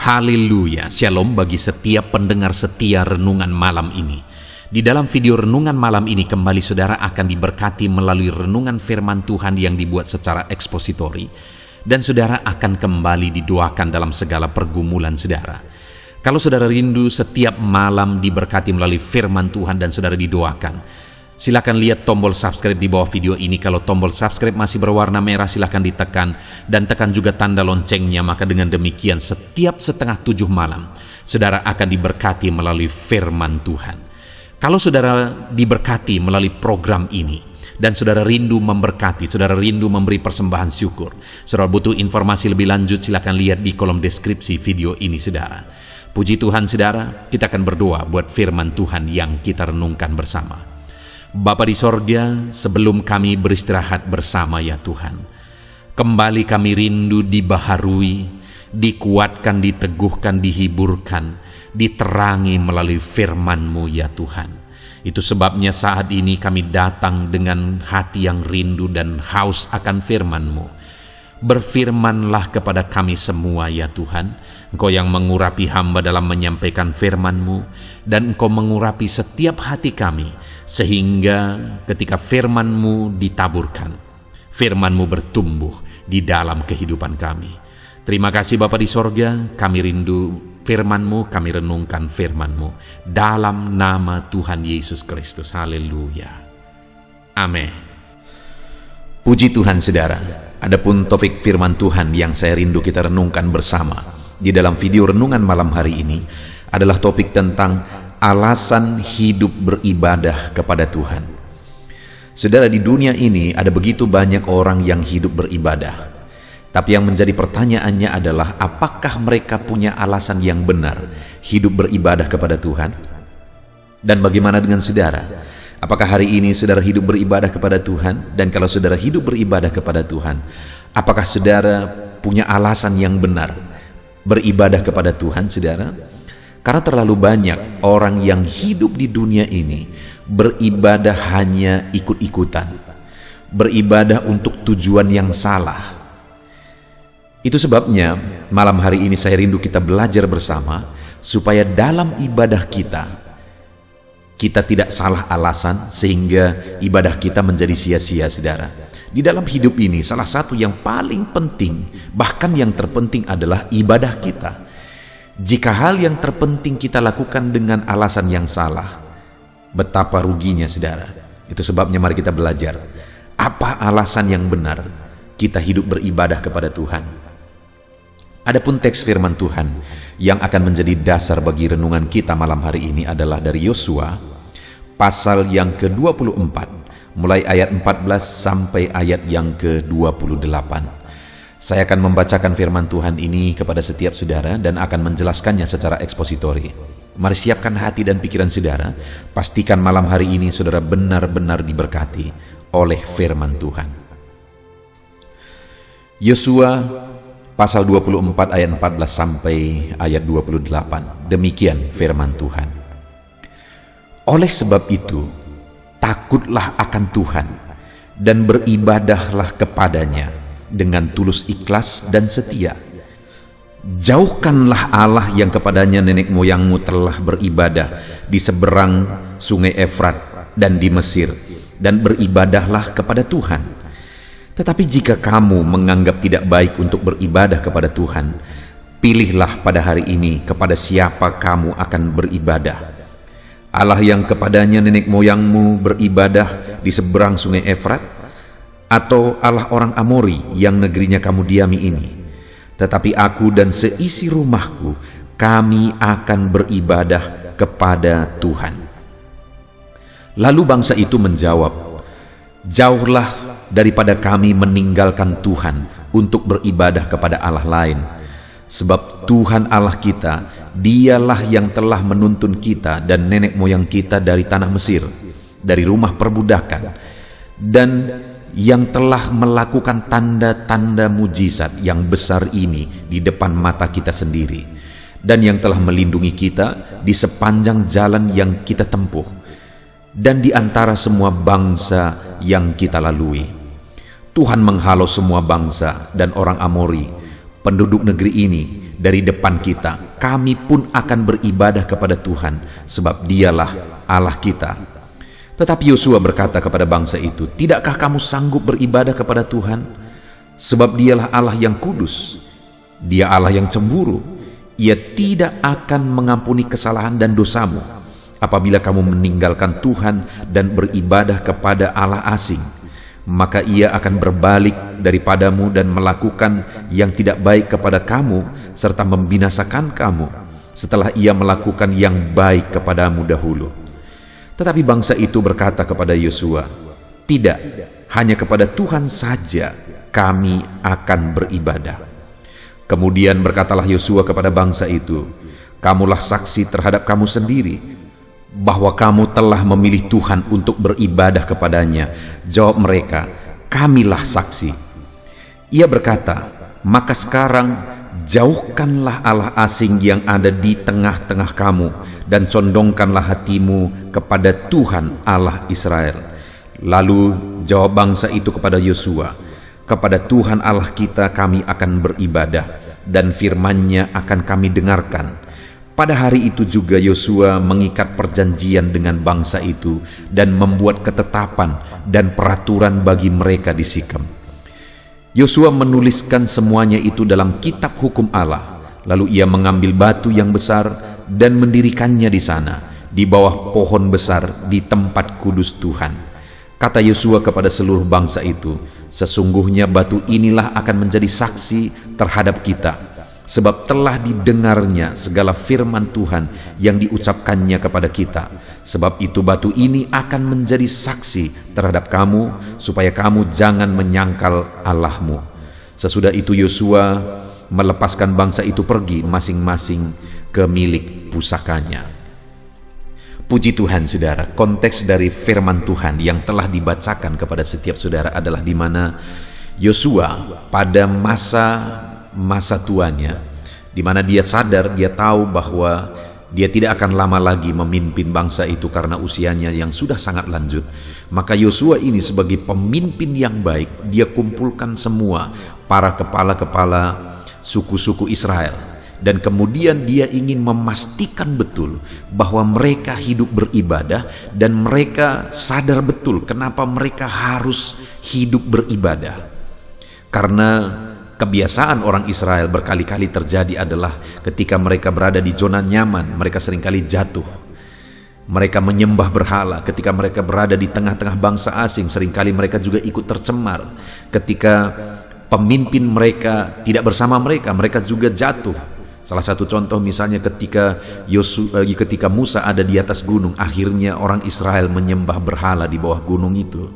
Haleluya, shalom bagi setiap pendengar setia renungan malam ini. Di dalam video renungan malam ini kembali saudara akan diberkati melalui renungan firman Tuhan yang dibuat secara ekspositori. Dan saudara akan kembali didoakan dalam segala pergumulan saudara. Kalau saudara rindu setiap malam diberkati melalui firman Tuhan dan saudara didoakan, silakan lihat tombol subscribe di bawah video ini. Kalau tombol subscribe masih berwarna merah, silakan ditekan dan tekan juga tanda loncengnya. Maka dengan demikian setiap setengah 7 malam saudara akan diberkati melalui firman Tuhan. Kalau saudara diberkati melalui program ini dan saudara rindu memberkati, saudara rindu memberi persembahan syukur, saudara butuh informasi lebih lanjut, silakan lihat di kolom deskripsi video ini saudara. Puji Tuhan saudara, kita akan berdoa buat firman Tuhan yang kita renungkan bersama. Bapa di sorga, sebelum kami beristirahat bersama ya Tuhan, kembali kami rindu dibaharui, dikuatkan, diteguhkan, dihiburkan, diterangi melalui firman-Mu ya Tuhan. Itu sebabnya saat ini kami datang dengan hati yang rindu dan haus akan firman-Mu. Berfirmanlah kepada kami semua ya Tuhan. Engkau yang mengurapi hamba dalam menyampaikan firman-Mu, dan Engkau mengurapi setiap hati kami, sehingga ketika firman-Mu ditaburkan, firman-Mu bertumbuh di dalam kehidupan kami. Terima kasih Bapa di sorga, kami rindu firman-Mu, kami renungkan firman-Mu dalam nama Tuhan Yesus Kristus. Haleluya. Amin. Puji Tuhan saudara, adapun topik firman Tuhan yang saya rindu kita renungkan bersama di dalam video renungan malam hari ini adalah topik tentang alasan hidup beribadah kepada Tuhan. Saudara, di dunia ini ada begitu banyak orang yang hidup beribadah. Tapi yang menjadi pertanyaannya adalah apakah mereka punya alasan yang benar hidup beribadah kepada Tuhan? Dan bagaimana dengan saudara? Apakah hari ini saudara hidup beribadah kepada Tuhan? Dan kalau saudara hidup beribadah kepada Tuhan, apakah saudara punya alasan yang benar beribadah kepada Tuhan, saudara? Karena terlalu banyak orang yang hidup di dunia ini beribadah hanya ikut-ikutan, beribadah untuk tujuan yang salah. Itu sebabnya malam hari ini saya rindu kita belajar bersama supaya dalam ibadah kita tidak salah alasan sehingga ibadah kita menjadi sia-sia saudara. Di dalam hidup ini salah satu yang paling penting, bahkan yang terpenting adalah ibadah kita. Jika hal yang terpenting kita lakukan dengan alasan yang salah, betapa ruginya saudara. Itu sebabnya mari kita belajar apa alasan yang benar kita hidup beribadah kepada Tuhan. Adapun teks firman Tuhan yang akan menjadi dasar bagi renungan kita malam hari ini adalah dari Yosua pasal yang ke-24 mulai ayat 14 sampai ayat yang ke-28. Saya akan membacakan firman Tuhan ini kepada setiap saudara dan akan menjelaskannya secara ekspositori. Mari siapkan hati dan pikiran saudara, pastikan malam hari ini saudara benar-benar diberkati oleh firman Tuhan. Yosua pasal 24 ayat 14 sampai ayat 28. Demikian firman Tuhan. Oleh sebab itu, takutlah akan Tuhan dan beribadahlah kepadanya dengan tulus ikhlas dan setia. Jauhkanlah Allah yang kepadanya nenek moyangmu telah beribadah di seberang sungai Efrat dan di Mesir, dan beribadahlah kepada Tuhan. Tetapi jika kamu menganggap tidak baik untuk beribadah kepada Tuhan, pilihlah pada hari ini kepada siapa kamu akan beribadah. Allah yang kepadanya nenek moyangmu beribadah di seberang sungai Efrat, atau Allah orang Amori yang negerinya kamu diami ini. Tetapi aku dan seisi rumahku, kami akan beribadah kepada Tuhan. Lalu bangsa itu menjawab, jauhlah daripada kami meninggalkan Tuhan untuk beribadah kepada Allah lain. Sebab Tuhan Allah kita, dialah yang telah menuntun kita dan nenek moyang kita dari tanah Mesir, dari rumah perbudakan, dan yang telah melakukan tanda-tanda mujizat yang besar ini di depan mata kita sendiri, dan yang telah melindungi kita di sepanjang jalan yang kita tempuh, dan di antara semua bangsa yang kita lalui. Tuhan menghalau semua bangsa dan orang Amori, penduduk negeri ini dari depan kita, kami pun akan beribadah kepada Tuhan, sebab Dialah Allah kita." Tetapi Yosua berkata kepada bangsa itu, "Tidakkah kamu sanggup beribadah kepada Tuhan? Sebab Dialah Allah yang kudus. Dia Allah yang cemburu. Ia tidak akan mengampuni kesalahan dan dosamu apabila kamu meninggalkan Tuhan dan beribadah kepada Allah asing. Maka Ia akan berbalik daripadamu dan melakukan yang tidak baik kepada kamu serta membinasakan kamu setelah Ia melakukan yang baik kepadamu dahulu." Tetapi bangsa itu berkata kepada Yosua, "Tidak, hanya kepada Tuhan saja kami akan beribadah." Kemudian berkatalah Yosua kepada bangsa itu, "Kamulah saksi terhadap kamu sendiri bahwa kamu telah memilih Tuhan untuk beribadah kepadanya." Jawab mereka, "Kamilah saksi." Ia berkata, "Maka sekarang jauhkanlah Allah asing yang ada di tengah-tengah kamu dan condongkanlah hatimu kepada Tuhan Allah Israel." Lalu jawab bangsa itu kepada Yosua, "Kepada Tuhan Allah kita kami akan beribadah dan firman-Nya akan kami dengarkan." Pada hari itu juga Yosua mengikat perjanjian dengan bangsa itu dan membuat ketetapan dan peraturan bagi mereka di Sikem. Yosua menuliskan semuanya itu dalam kitab hukum Allah. Lalu ia mengambil batu yang besar dan mendirikannya di sana, di bawah pohon besar di tempat kudus Tuhan. Kata Yosua kepada seluruh bangsa itu, "Sesungguhnya batu inilah akan menjadi saksi terhadap kita, sebab telah didengarnya segala firman Tuhan yang diucapkannya kepada kita. Sebab itu batu ini akan menjadi saksi terhadap kamu, supaya kamu jangan menyangkal Allahmu." Sesudah itu Yosua melepaskan bangsa itu pergi masing-masing ke milik pusakanya. Puji Tuhan saudara, konteks dari firman Tuhan yang telah dibacakan kepada setiap saudara adalah di mana Yosua pada masa tuanya, di mana dia sadar, dia tahu bahwa dia tidak akan lama lagi memimpin bangsa itu karena usianya yang sudah sangat lanjut. Maka Yosua ini sebagai pemimpin yang baik, dia kumpulkan semua para kepala-kepala suku-suku Israel, dan kemudian dia ingin memastikan betul bahwa mereka hidup beribadah dan mereka sadar betul kenapa mereka harus hidup beribadah. Karena kebiasaan orang Israel berkali-kali terjadi adalah ketika mereka berada di zona nyaman, mereka seringkali jatuh. Mereka menyembah berhala. Ketika mereka berada di tengah-tengah bangsa asing, seringkali mereka juga ikut tercemar. Ketika pemimpin mereka tidak bersama mereka, mereka juga jatuh. Salah satu contoh misalnya ketika Musa ada di atas gunung, akhirnya orang Israel menyembah berhala di bawah gunung itu.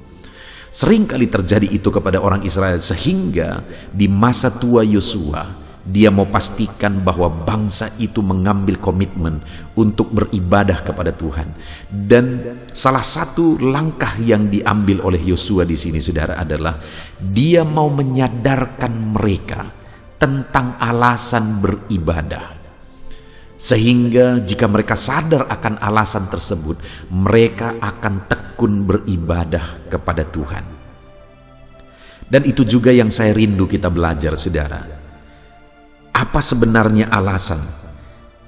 Sering kali terjadi itu kepada orang Israel, sehingga di masa tua Yosua dia mau pastikan bahwa bangsa itu mengambil komitmen untuk beribadah kepada Tuhan. Dan salah satu langkah yang diambil oleh Yosua di sini saudara adalah dia mau menyadarkan mereka tentang alasan beribadah, sehingga jika mereka sadar akan alasan tersebut, mereka akan tekun beribadah kepada Tuhan. Dan itu juga yang saya rindu kita belajar saudara. Apa sebenarnya alasan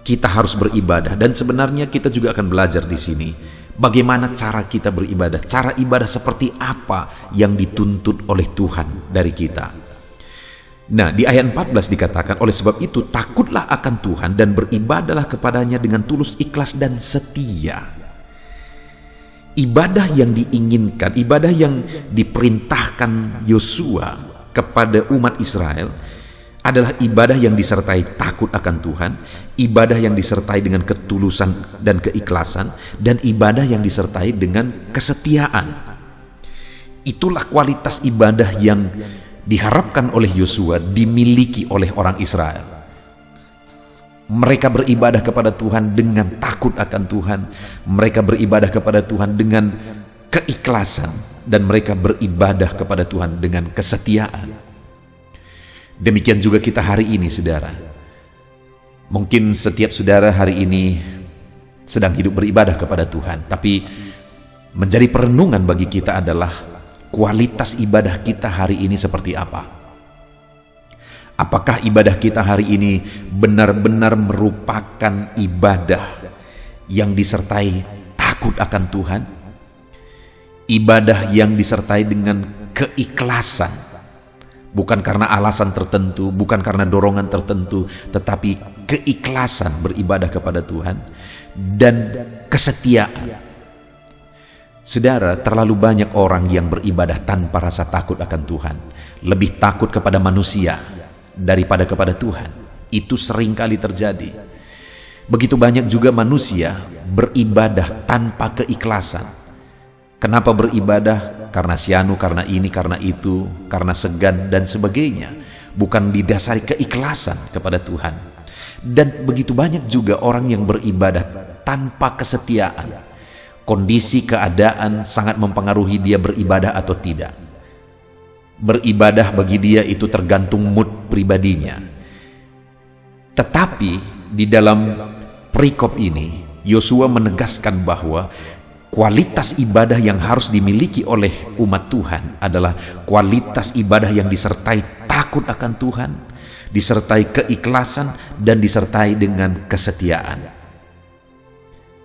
kita harus beribadah? Dan sebenarnya kita juga akan belajar di sini bagaimana cara kita beribadah, cara ibadah seperti apa yang dituntut oleh Tuhan dari kita. Nah, di ayat 14 dikatakan, "Oleh sebab itu takutlah akan Tuhan dan beribadahlah kepadanya dengan tulus, ikhlas dan setia." Ibadah yang diinginkan, ibadah yang diperintahkan Yosua kepada umat Israel adalah ibadah yang disertai takut akan Tuhan, ibadah yang disertai dengan ketulusan dan keikhlasan, dan ibadah yang disertai dengan kesetiaan. Itulah kualitas ibadah yang diharapkan oleh Yosua dimiliki oleh orang Israel. Mereka beribadah kepada Tuhan dengan takut akan Tuhan, mereka beribadah kepada Tuhan dengan keikhlasan, dan mereka beribadah kepada Tuhan dengan kesetiaan. Demikian juga kita hari ini saudara. Mungkin setiap saudara hari ini sedang hidup beribadah kepada Tuhan, tapi menjadi perenungan bagi kita adalah kualitas ibadah kita hari ini seperti apa? Apakah ibadah kita hari ini benar-benar merupakan ibadah yang disertai takut akan Tuhan? Ibadah yang disertai dengan keikhlasan, bukan karena alasan tertentu, bukan karena dorongan tertentu, tetapi keikhlasan beribadah kepada Tuhan dan kesetiaan. Saudara, terlalu banyak orang yang beribadah tanpa rasa takut akan Tuhan, lebih takut kepada manusia daripada kepada Tuhan. Itu seringkali terjadi. Begitu banyak juga manusia beribadah tanpa keikhlasan. Kenapa beribadah? Karena sianu, karena ini, karena itu, karena segan dan sebagainya, bukan didasari keikhlasan kepada Tuhan. Dan begitu banyak juga orang yang beribadah tanpa kesetiaan. Kondisi keadaan sangat mempengaruhi dia beribadah atau tidak. Beribadah bagi dia itu tergantung mood pribadinya. Tetapi di dalam perikop ini Yosua menegaskan bahwa kualitas ibadah yang harus dimiliki oleh umat Tuhan adalah kualitas ibadah yang disertai takut akan Tuhan, disertai keikhlasan, dan disertai dengan kesetiaan.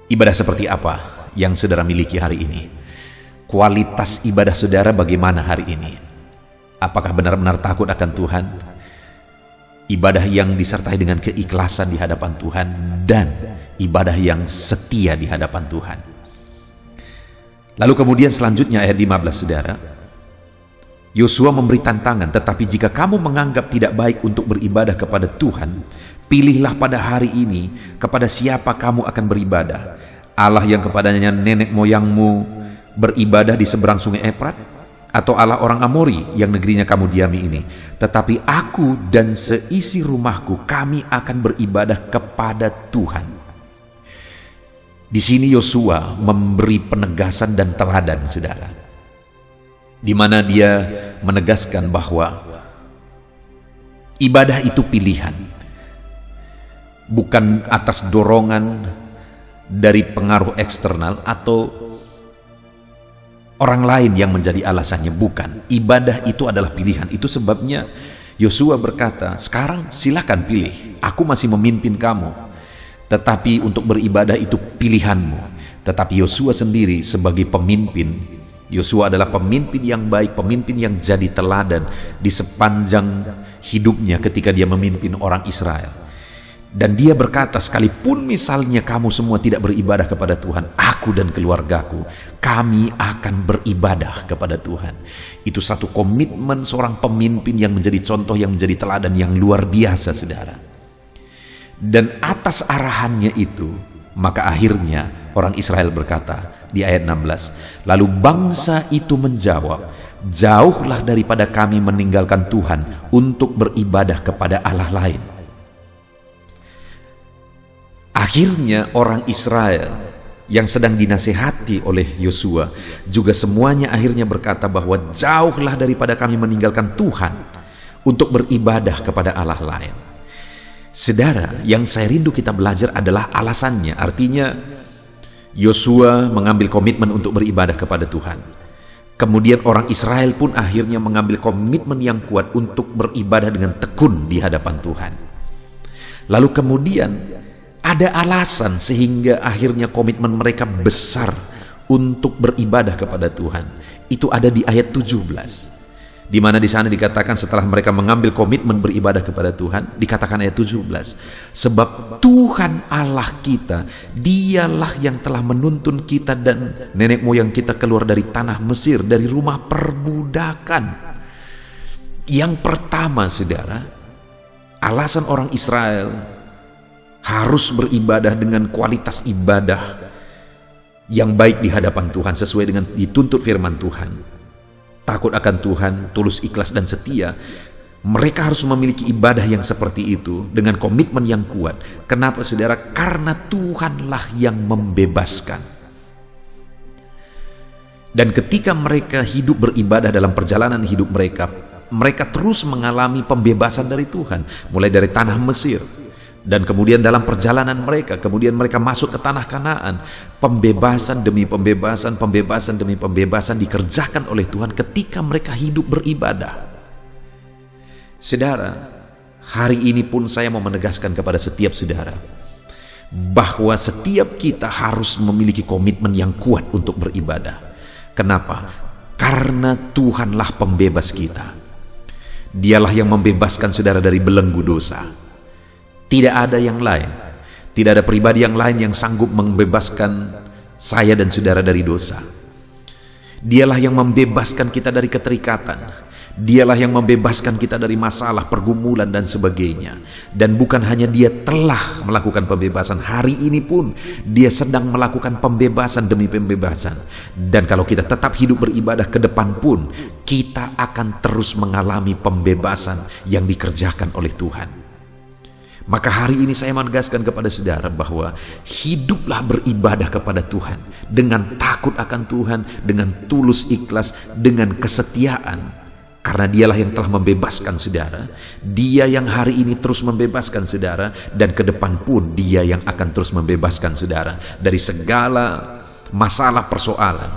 Ibadah seperti apa yang saudara miliki hari ini? Kualitas ibadah saudara bagaimana hari ini? Apakah benar-benar takut akan Tuhan? Ibadah yang disertai dengan keikhlasan di hadapan Tuhan dan ibadah yang setia di hadapan Tuhan. Lalu kemudian selanjutnya ayat 15, saudara. Yosua memberi tantangan, tetapi jika kamu menganggap tidak baik untuk beribadah kepada Tuhan, pilihlah pada hari ini kepada siapa kamu akan beribadah. Allah yang kepadanya nenek moyangmu beribadah di seberang sungai Efrat, atau Allah orang Amori yang negerinya kamu diami ini. Tetapi aku dan seisi rumahku, kami akan beribadah kepada Tuhan. Di sini Yosua memberi penegasan dan teladan, saudara, di mana dia menegaskan bahwa ibadah itu pilihan, bukan atas dorongan dari pengaruh eksternal atau orang lain yang menjadi alasannya. Bukan. Ibadah itu adalah pilihan. Itu sebabnya Yosua berkata, sekarang silakan pilih, aku masih memimpin kamu, tetapi untuk beribadah itu pilihanmu. Tetapi Yosua sendiri sebagai pemimpin, Yosua adalah pemimpin yang baik, pemimpin yang jadi teladan di sepanjang hidupnya ketika dia memimpin orang Israel. Dan dia berkata, sekalipun misalnya kamu semua tidak beribadah kepada Tuhan, aku dan keluargaku, kami akan beribadah kepada Tuhan. Itu satu komitmen seorang pemimpin yang menjadi contoh, yang menjadi teladan yang luar biasa, saudara. Dan atas arahannya itu, maka akhirnya orang Israel berkata di ayat 16, lalu bangsa itu menjawab, jauhlah daripada kami meninggalkan Tuhan untuk beribadah kepada Allah lain. Akhirnya orang Israel yang sedang dinasehati oleh Yosua juga semuanya akhirnya berkata bahwa jauhlah daripada kami meninggalkan Tuhan untuk beribadah kepada Allah lain. Saudara, yang saya rindu kita belajar adalah alasannya. Artinya Yosua mengambil komitmen untuk beribadah kepada Tuhan. Kemudian orang Israel pun akhirnya mengambil komitmen yang kuat untuk beribadah dengan tekun di hadapan Tuhan. Lalu kemudian ada alasan sehingga akhirnya komitmen mereka besar untuk beribadah kepada Tuhan. Itu ada di ayat 17. Di mana di sana dikatakan setelah mereka mengambil komitmen beribadah kepada Tuhan, dikatakan ayat 17, sebab Tuhan Allah kita, dialah yang telah menuntun kita dan nenek moyang kita keluar dari tanah Mesir, dari rumah perbudakan. Yang pertama, saudara, alasan orang Israel harus beribadah dengan kualitas ibadah yang baik di hadapan Tuhan sesuai dengan dituntut firman Tuhan. Takut akan Tuhan, tulus, ikhlas, dan setia. Mereka harus memiliki ibadah yang seperti itu dengan komitmen yang kuat. Kenapa, saudara? Karena Tuhanlah yang membebaskan. Dan ketika mereka hidup beribadah dalam perjalanan hidup mereka, mereka terus mengalami pembebasan dari Tuhan, mulai dari tanah Mesir. Dan kemudian dalam perjalanan mereka, kemudian mereka masuk ke tanah Kanaan. Pembebasan demi pembebasan, pembebasan demi pembebasan dikerjakan oleh Tuhan ketika mereka hidup beribadah. Saudara, Hari ini pun saya mau menegaskan kepada setiap saudara bahwa setiap kita harus memiliki komitmen yang kuat untuk beribadah. Kenapa? Karena Tuhanlah pembebas kita. Dialah yang membebaskan saudara dari belenggu dosa. Tidak ada yang lain. Tidak ada pribadi yang lain yang sanggup membebaskan saya dan saudara dari dosa. Dialah yang membebaskan kita dari keterikatan. Dialah yang membebaskan kita dari masalah, pergumulan dan sebagainya. Dan bukan hanya Dia telah melakukan pembebasan, hari ini pun Dia sedang melakukan pembebasan demi pembebasan. Dan kalau kita tetap hidup beribadah ke depan pun, kita akan terus mengalami pembebasan yang dikerjakan oleh Tuhan. Maka hari ini saya menegaskan kepada saudara bahwa hiduplah beribadah kepada Tuhan dengan takut akan Tuhan, dengan tulus ikhlas, dengan kesetiaan. Karena Dialah yang telah membebaskan saudara. Dia yang hari ini terus membebaskan saudara, dan ke depan pun Dia yang akan terus membebaskan saudara dari segala masalah persoalan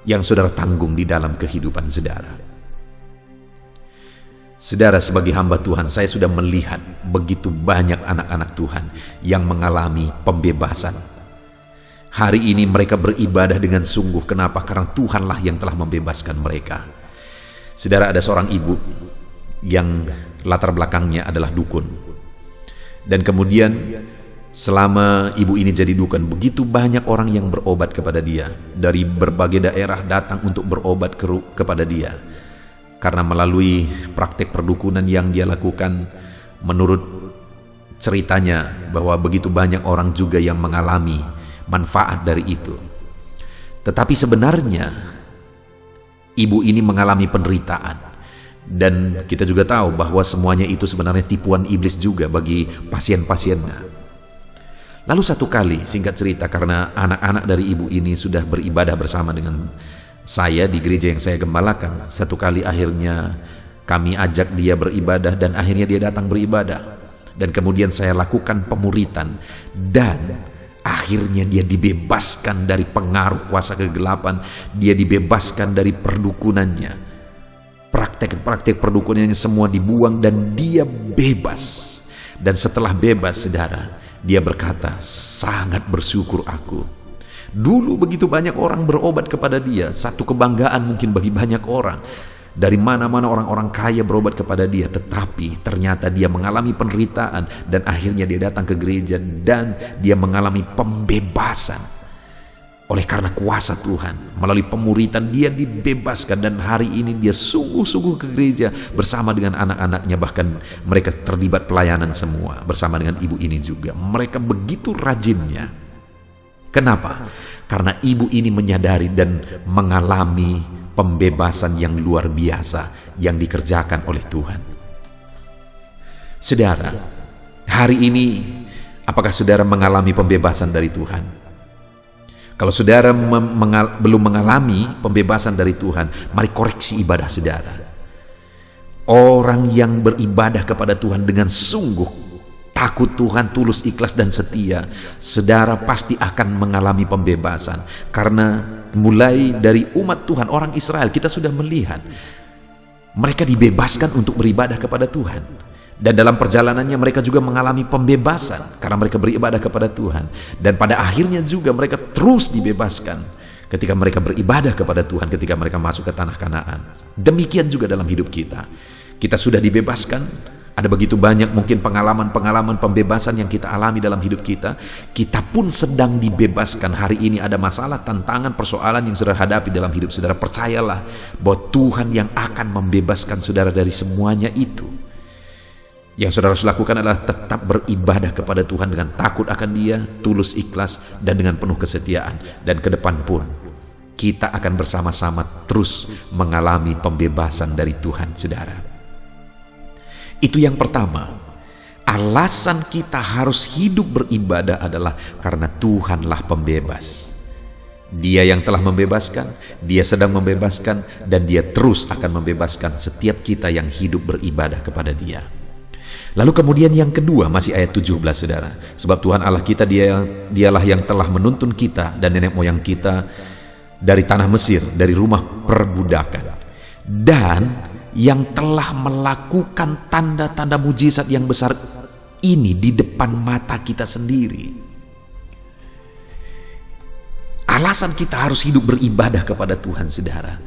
yang saudara tanggung di dalam kehidupan saudara. Saudara, sebagai hamba Tuhan, saya sudah melihat begitu banyak anak-anak Tuhan yang mengalami pembebasan. Hari ini mereka beribadah dengan sungguh. Kenapa? Karena Tuhanlah yang telah membebaskan mereka. Saudara, ada seorang ibu yang latar belakangnya adalah dukun. Dan kemudian selama ibu ini jadi dukun, begitu banyak orang yang berobat kepada dia. Dari berbagai daerah datang untuk berobat kepada dia. Karena melalui praktek perdukunan yang dia lakukan, menurut ceritanya bahwa begitu banyak orang juga yang mengalami manfaat dari itu. Tetapi sebenarnya ibu ini mengalami penderitaan, dan kita juga tahu bahwa semuanya itu sebenarnya tipuan iblis juga bagi pasien-pasiennya. Lalu satu kali, singkat cerita, karena anak-anak dari ibu ini sudah beribadah bersama dengan saya di gereja yang saya gembalakan, satu kali akhirnya kami ajak dia beribadah, dan akhirnya dia datang beribadah. Dan kemudian saya lakukan pemuritan, dan akhirnya dia dibebaskan dari pengaruh kuasa kegelapan. Dia dibebaskan dari perdukunannya. Praktek-praktek perdukunannya semua dibuang, dan dia bebas. Dan setelah bebas, saudara, dia berkata, sangat bersyukur aku. Dulu begitu banyak orang berobat kepada dia. Satu kebanggaan mungkin bagi banyak orang. Dari mana-mana orang-orang kaya berobat kepada dia. Tetapi ternyata dia mengalami penderitaan, dan akhirnya dia datang ke gereja dan dia mengalami pembebasan. Oleh karena kuasa Tuhan, melalui pemuritan dia dibebaskan, dan hari ini dia sungguh-sungguh ke gereja bersama dengan anak-anaknya. Bahkan mereka terlibat pelayanan semua bersama dengan ibu ini juga. Mereka begitu rajinnya. Kenapa? Karena ibu ini menyadari dan mengalami pembebasan yang luar biasa yang dikerjakan oleh Tuhan. Saudara, hari ini apakah saudara mengalami pembebasan dari Tuhan? Kalau saudara belum mengalami pembebasan dari Tuhan, mari koreksi ibadah saudara. Orang yang beribadah kepada Tuhan dengan sungguh takut Tuhan, tulus, ikhlas, dan setia, saudara pasti akan mengalami pembebasan. Karena mulai dari umat Tuhan, orang Israel, kita sudah melihat mereka dibebaskan untuk beribadah kepada Tuhan. Dan dalam perjalanannya mereka juga mengalami pembebasan karena mereka beribadah kepada Tuhan. Dan pada akhirnya juga mereka terus dibebaskan ketika mereka beribadah kepada Tuhan, ketika mereka masuk ke tanah Kanaan. Demikian juga dalam hidup kita. Kita sudah dibebaskan. Ada begitu banyak mungkin pengalaman-pengalaman pembebasan yang kita alami dalam hidup kita. Kita pun sedang dibebaskan. Hari ini ada masalah, tantangan, persoalan yang saudara hadapi dalam hidup saudara. Percayalah bahwa Tuhan yang akan membebaskan saudara dari semuanya itu. Yang saudara harus lakukan adalah tetap beribadah kepada Tuhan dengan takut akan Dia, tulus, ikhlas, dan dengan penuh kesetiaan. Dan ke depan pun kita akan bersama-sama terus mengalami pembebasan dari Tuhan, saudara. Itu yang pertama. Alasan kita harus hidup beribadah adalah karena Tuhanlah pembebas. Dia yang telah membebaskan, Dia sedang membebaskan, dan Dia terus akan membebaskan setiap kita yang hidup beribadah kepada Dia. Lalu kemudian yang kedua, masih ayat 17, saudara. Sebab Tuhan Allah kita, Dialah yang telah menuntun kita dan nenek moyang kita dari tanah Mesir, dari rumah perbudakan. Dan yang telah melakukan tanda-tanda mujizat yang besar ini di depan mata kita sendiri. Alasan kita harus hidup beribadah kepada Tuhan, saudara,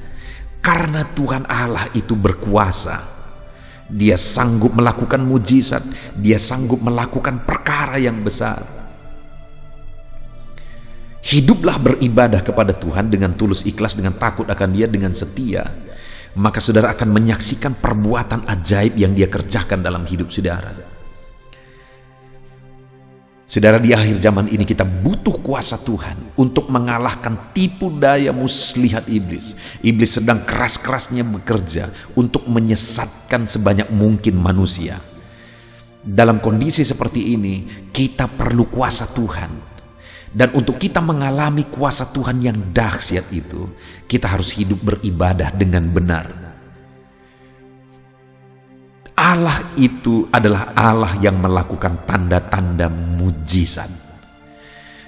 karena Tuhan Allah itu berkuasa. Dia sanggup melakukan mujizat, Dia sanggup melakukan perkara yang besar. Hiduplah beribadah kepada Tuhan dengan tulus ikhlas, dengan takut akan Dia, dengan setia. Maka saudara akan menyaksikan perbuatan ajaib yang Dia kerjakan dalam hidup saudara. Saudara, di akhir zaman ini kita butuh kuasa Tuhan untuk mengalahkan tipu daya muslihat iblis. Iblis sedang keras-kerasnya bekerja untuk menyesatkan sebanyak mungkin manusia. Dalam kondisi seperti ini, kita perlu kuasa Tuhan. Dan untuk kita mengalami kuasa Tuhan yang dahsyat itu, kita harus hidup beribadah dengan benar. Allah itu adalah Allah yang melakukan tanda-tanda mujizat.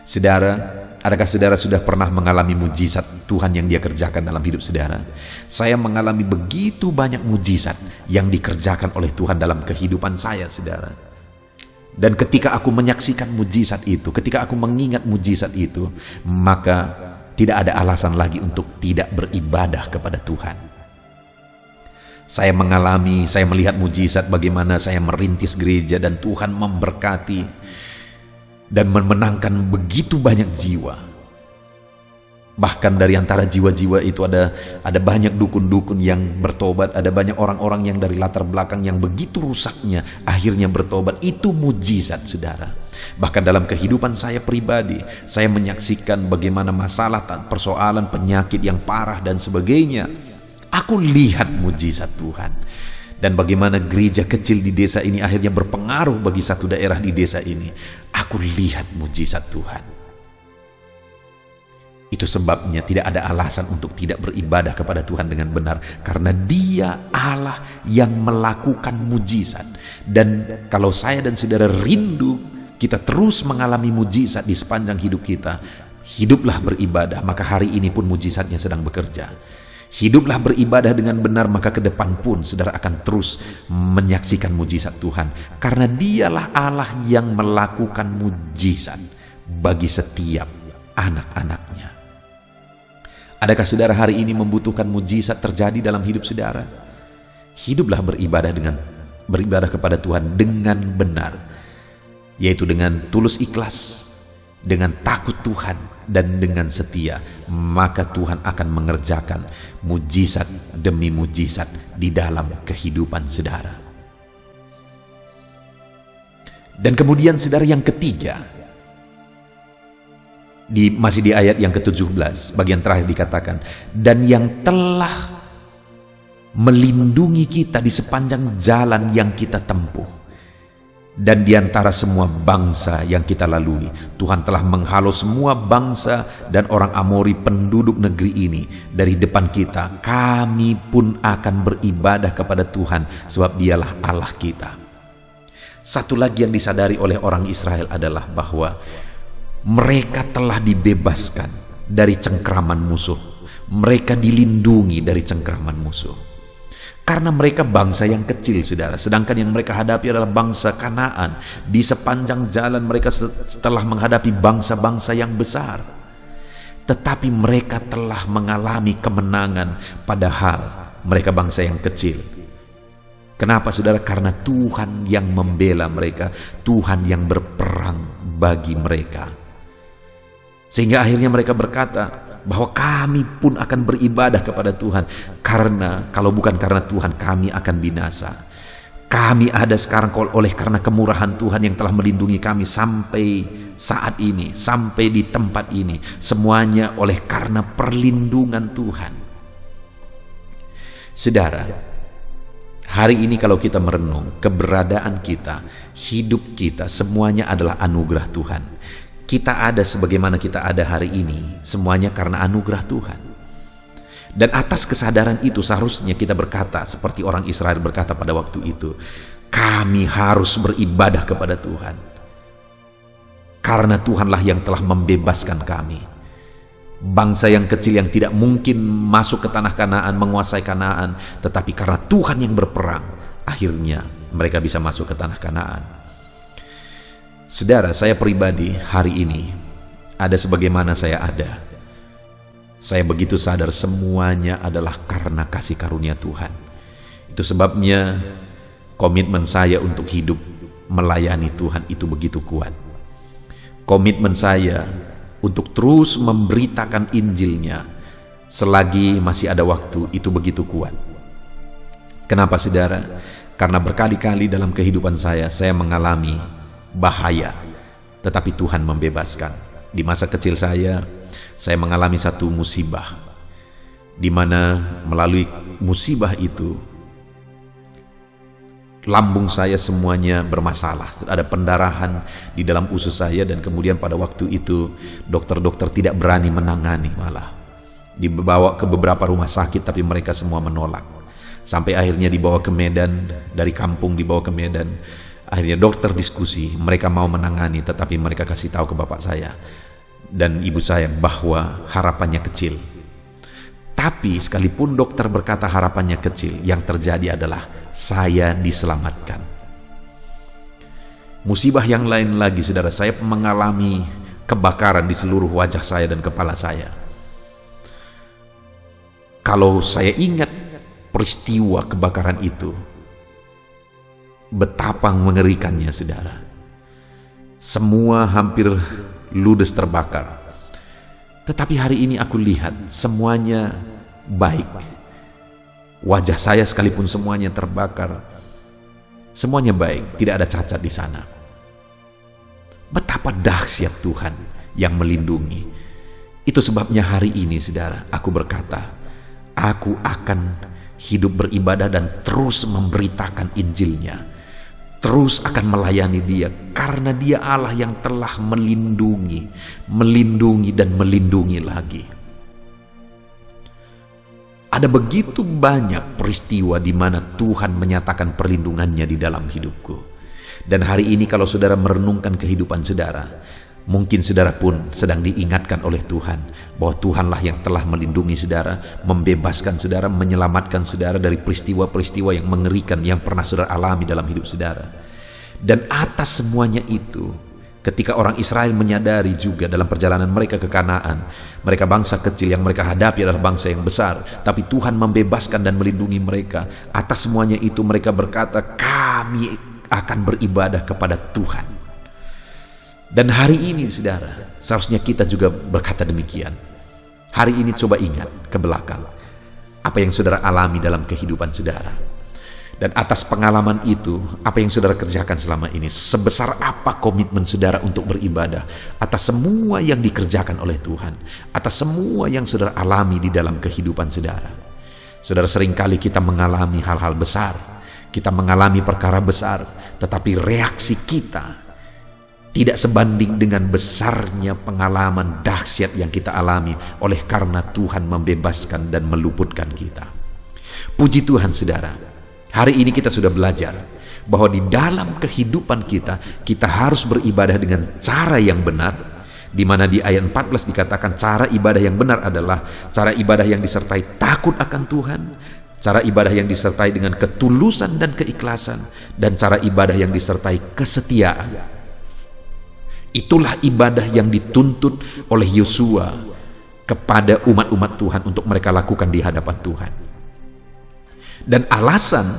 Saudara, adakah saudara sudah pernah mengalami mujizat Tuhan yang Dia kerjakan dalam hidup saudara? Saya mengalami begitu banyak mujizat yang dikerjakan oleh Tuhan dalam kehidupan saya, saudara. Dan ketika aku menyaksikan mujizat itu, ketika aku mengingat mujizat itu, maka tidak ada alasan lagi untuk tidak beribadah kepada Tuhan. Saya melihat mujizat bagaimana saya merintis gereja dan Tuhan memberkati dan memenangkan begitu banyak jiwa. Bahkan dari antara jiwa-jiwa itu ada banyak dukun-dukun yang bertobat, ada banyak orang-orang yang dari latar belakang yang begitu rusaknya akhirnya bertobat. Itu mujizat, saudara. Bahkan dalam kehidupan saya pribadi, saya menyaksikan bagaimana masalah, persoalan, penyakit yang parah dan sebagainya. Aku lihat mujizat Tuhan. Dan bagaimana gereja kecil di desa ini akhirnya berpengaruh bagi satu daerah di desa ini. Aku lihat mujizat Tuhan. Itu sebabnya tidak ada alasan untuk tidak beribadah kepada Tuhan dengan benar. Karena Dia Allah yang melakukan mujizat. Dan kalau saya dan saudara rindu kita terus mengalami mujizat di sepanjang hidup kita, hiduplah beribadah, maka hari ini pun mujizatnya sedang bekerja. Hiduplah beribadah dengan benar, maka ke depan pun saudara akan terus menyaksikan mujizat Tuhan. Karena Dialah Allah yang melakukan mujizat bagi setiap anak-anaknya. Adakah saudara hari ini membutuhkan mujizat terjadi dalam hidup saudara? Hiduplah beribadah kepada Tuhan dengan benar, yaitu dengan tulus ikhlas, dengan takut Tuhan, dan dengan setia, maka Tuhan akan mengerjakan mujizat demi mujizat di dalam kehidupan saudara. Dan kemudian saudara, yang ketiga, masih di ayat yang ke-17, bagian terakhir dikatakan, dan yang telah melindungi kita di sepanjang jalan yang kita tempuh. Dan di antara semua bangsa yang kita lalui, Tuhan telah menghalau semua bangsa dan orang Amori penduduk negeri ini dari depan kita. Kami pun akan beribadah kepada Tuhan, sebab Dialah Allah kita. Satu lagi yang disadari oleh orang Israel adalah bahwa mereka telah dibebaskan dari cengkraman musuh. Mereka dilindungi dari cengkraman musuh. Karena mereka bangsa yang kecil, saudara. Sedangkan yang mereka hadapi adalah bangsa Kanaan. Di sepanjang jalan mereka telah menghadapi bangsa-bangsa yang besar. Tetapi mereka telah mengalami kemenangan, padahal mereka bangsa yang kecil. Kenapa, saudara? Karena Tuhan yang membela mereka, Tuhan yang berperang bagi mereka. Sehingga akhirnya mereka berkata bahwa kami pun akan beribadah kepada Tuhan, karena kalau bukan karena Tuhan kami akan binasa. Kami ada sekarang karena kemurahan Tuhan yang telah melindungi kami sampai saat ini, sampai di tempat ini, semuanya oleh karena perlindungan Tuhan. Saudara, hari ini kalau kita merenung, keberadaan kita, hidup kita, semuanya adalah anugerah Tuhan. Kita ada sebagaimana kita ada hari ini, semuanya karena anugerah Tuhan. Dan atas kesadaran itu seharusnya kita berkata seperti orang Israel berkata pada waktu itu, kami harus beribadah kepada Tuhan. Karena Tuhanlah yang telah membebaskan kami. Bangsa yang kecil yang tidak mungkin masuk ke tanah Kanaan, menguasai Kanaan, tetapi karena Tuhan yang berperang, akhirnya mereka bisa masuk ke tanah Kanaan. Saudara, saya pribadi hari ini ada sebagaimana saya ada. Saya begitu sadar semuanya adalah karena kasih karunia Tuhan. Itu sebabnya komitmen saya untuk hidup melayani Tuhan itu begitu kuat. Komitmen saya untuk terus memberitakan Injilnya selagi masih ada waktu itu begitu kuat. Kenapa saudara? Karena berkali-kali dalam kehidupan saya mengalami bahaya, tetapi Tuhan membebaskan. Di masa kecil saya mengalami satu musibah, di mana melalui musibah itu lambung saya semuanya bermasalah. Ada pendarahan di dalam usus saya, dan kemudian pada waktu itu dokter-dokter tidak berani menangani, malah dibawa ke beberapa rumah sakit tapi mereka semua menolak. Sampai akhirnya dibawa ke Medan, dari kampung dibawa ke Medan. Akhirnya dokter diskusi, mereka mau menangani, tetapi mereka kasih tahu ke bapak saya dan ibu saya bahwa harapannya kecil. Tapi sekalipun dokter berkata harapannya kecil, yang terjadi adalah saya diselamatkan. Musibah yang lain lagi, saudara, saya mengalami kebakaran di seluruh wajah saya dan kepala saya. Kalau saya ingat peristiwa kebakaran itu, betapa mengerikannya, saudara. Semua hampir ludes terbakar. Tetapi hari ini aku lihat semuanya baik. Wajah saya sekalipun semuanya terbakar, semuanya baik, tidak ada cacat di sana. Betapa dahsyat Tuhan yang melindungi. Itu sebabnya hari ini, saudara, aku berkata, aku akan hidup beribadah dan terus memberitakan Injilnya, terus akan melayani Dia, karena Dia Allah yang telah melindungi dan melindungi lagi. Ada begitu banyak peristiwa di mana Tuhan menyatakan perlindungannya di dalam hidupku. Dan hari ini kalau saudara merenungkan kehidupan saudara, mungkin saudara pun sedang diingatkan oleh Tuhan bahwa Tuhanlah yang telah melindungi saudara, membebaskan saudara, menyelamatkan saudara dari peristiwa-peristiwa yang mengerikan yang pernah saudara alami dalam hidup saudara. Dan atas semuanya itu, ketika orang Israel menyadari juga dalam perjalanan mereka ke Kanaan, mereka bangsa kecil, yang mereka hadapi adalah bangsa yang besar, tapi Tuhan membebaskan dan melindungi mereka. Atas semuanya itu mereka berkata, kami akan beribadah kepada Tuhan. Dan hari ini, saudara, seharusnya kita juga berkata demikian. Hari ini coba ingat ke belakang apa yang saudara alami dalam kehidupan saudara. Dan atas pengalaman itu, apa yang saudara kerjakan selama ini, sebesar apa komitmen saudara untuk beribadah atas semua yang dikerjakan oleh Tuhan, atas semua yang saudara alami di dalam kehidupan saudara. Saudara, seringkali kita mengalami hal-hal besar, kita mengalami perkara besar, tetapi reaksi kita tidak sebanding dengan besarnya pengalaman dahsyat yang kita alami oleh karena Tuhan membebaskan dan meluputkan kita. Puji Tuhan, saudara. Hari ini kita sudah belajar bahwa di dalam kehidupan kita harus beribadah dengan cara yang benar, di mana di ayat 14 dikatakan cara ibadah yang benar adalah cara ibadah yang disertai takut akan Tuhan, cara ibadah yang disertai dengan ketulusan dan keikhlasan, dan cara ibadah yang disertai kesetiaan. Itulah ibadah yang dituntut oleh Yosua kepada umat-umat Tuhan untuk mereka lakukan di hadapan Tuhan. Dan alasan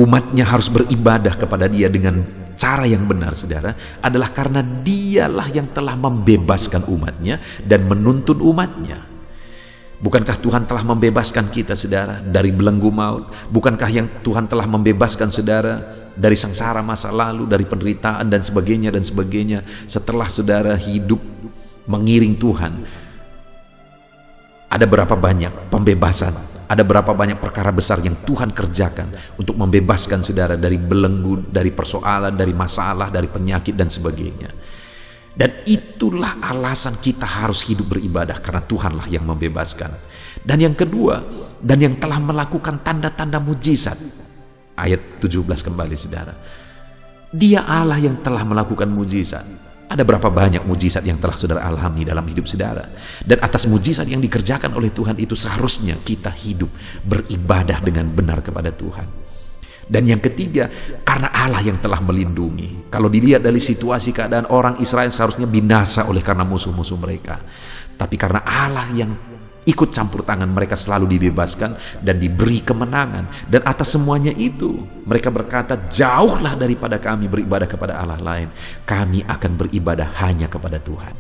umatnya harus beribadah kepada Dia dengan cara yang benar, saudara, adalah karena Dialah yang telah membebaskan umatnya dan menuntun umatnya. Bukankah Tuhan telah membebaskan kita, saudara, dari belenggu maut? Bukankah yang Tuhan telah membebaskan saudara dari sengsara masa lalu, dari penderitaan dan sebagainya, setelah saudara hidup mengiring Tuhan? Ada berapa banyak pembebasan, ada berapa banyak perkara besar yang Tuhan kerjakan untuk membebaskan saudara dari belenggu, dari persoalan, dari masalah, dari penyakit dan sebagainya. Dan itulah alasan kita harus hidup beribadah, karena Tuhanlah yang membebaskan. Dan yang kedua, dan yang telah melakukan tanda-tanda mujizat. Ayat 17 kembali, saudara. Dia Allah yang telah melakukan mujizat. Ada berapa banyak mujizat yang telah saudara alami dalam hidup saudara. Dan atas mujizat yang dikerjakan oleh Tuhan itu seharusnya kita hidup beribadah dengan benar kepada Tuhan. Dan yang ketiga, karena Allah yang telah melindungi. Kalau dilihat dari situasi keadaan orang Israel seharusnya binasa oleh karena musuh-musuh mereka. Tapi karena Allah yang ikut campur tangan, mereka selalu dibebaskan dan diberi kemenangan. Dan atas semuanya itu mereka berkata, jauhlah daripada kami beribadah kepada Allah lain. Kami akan beribadah hanya kepada Tuhan.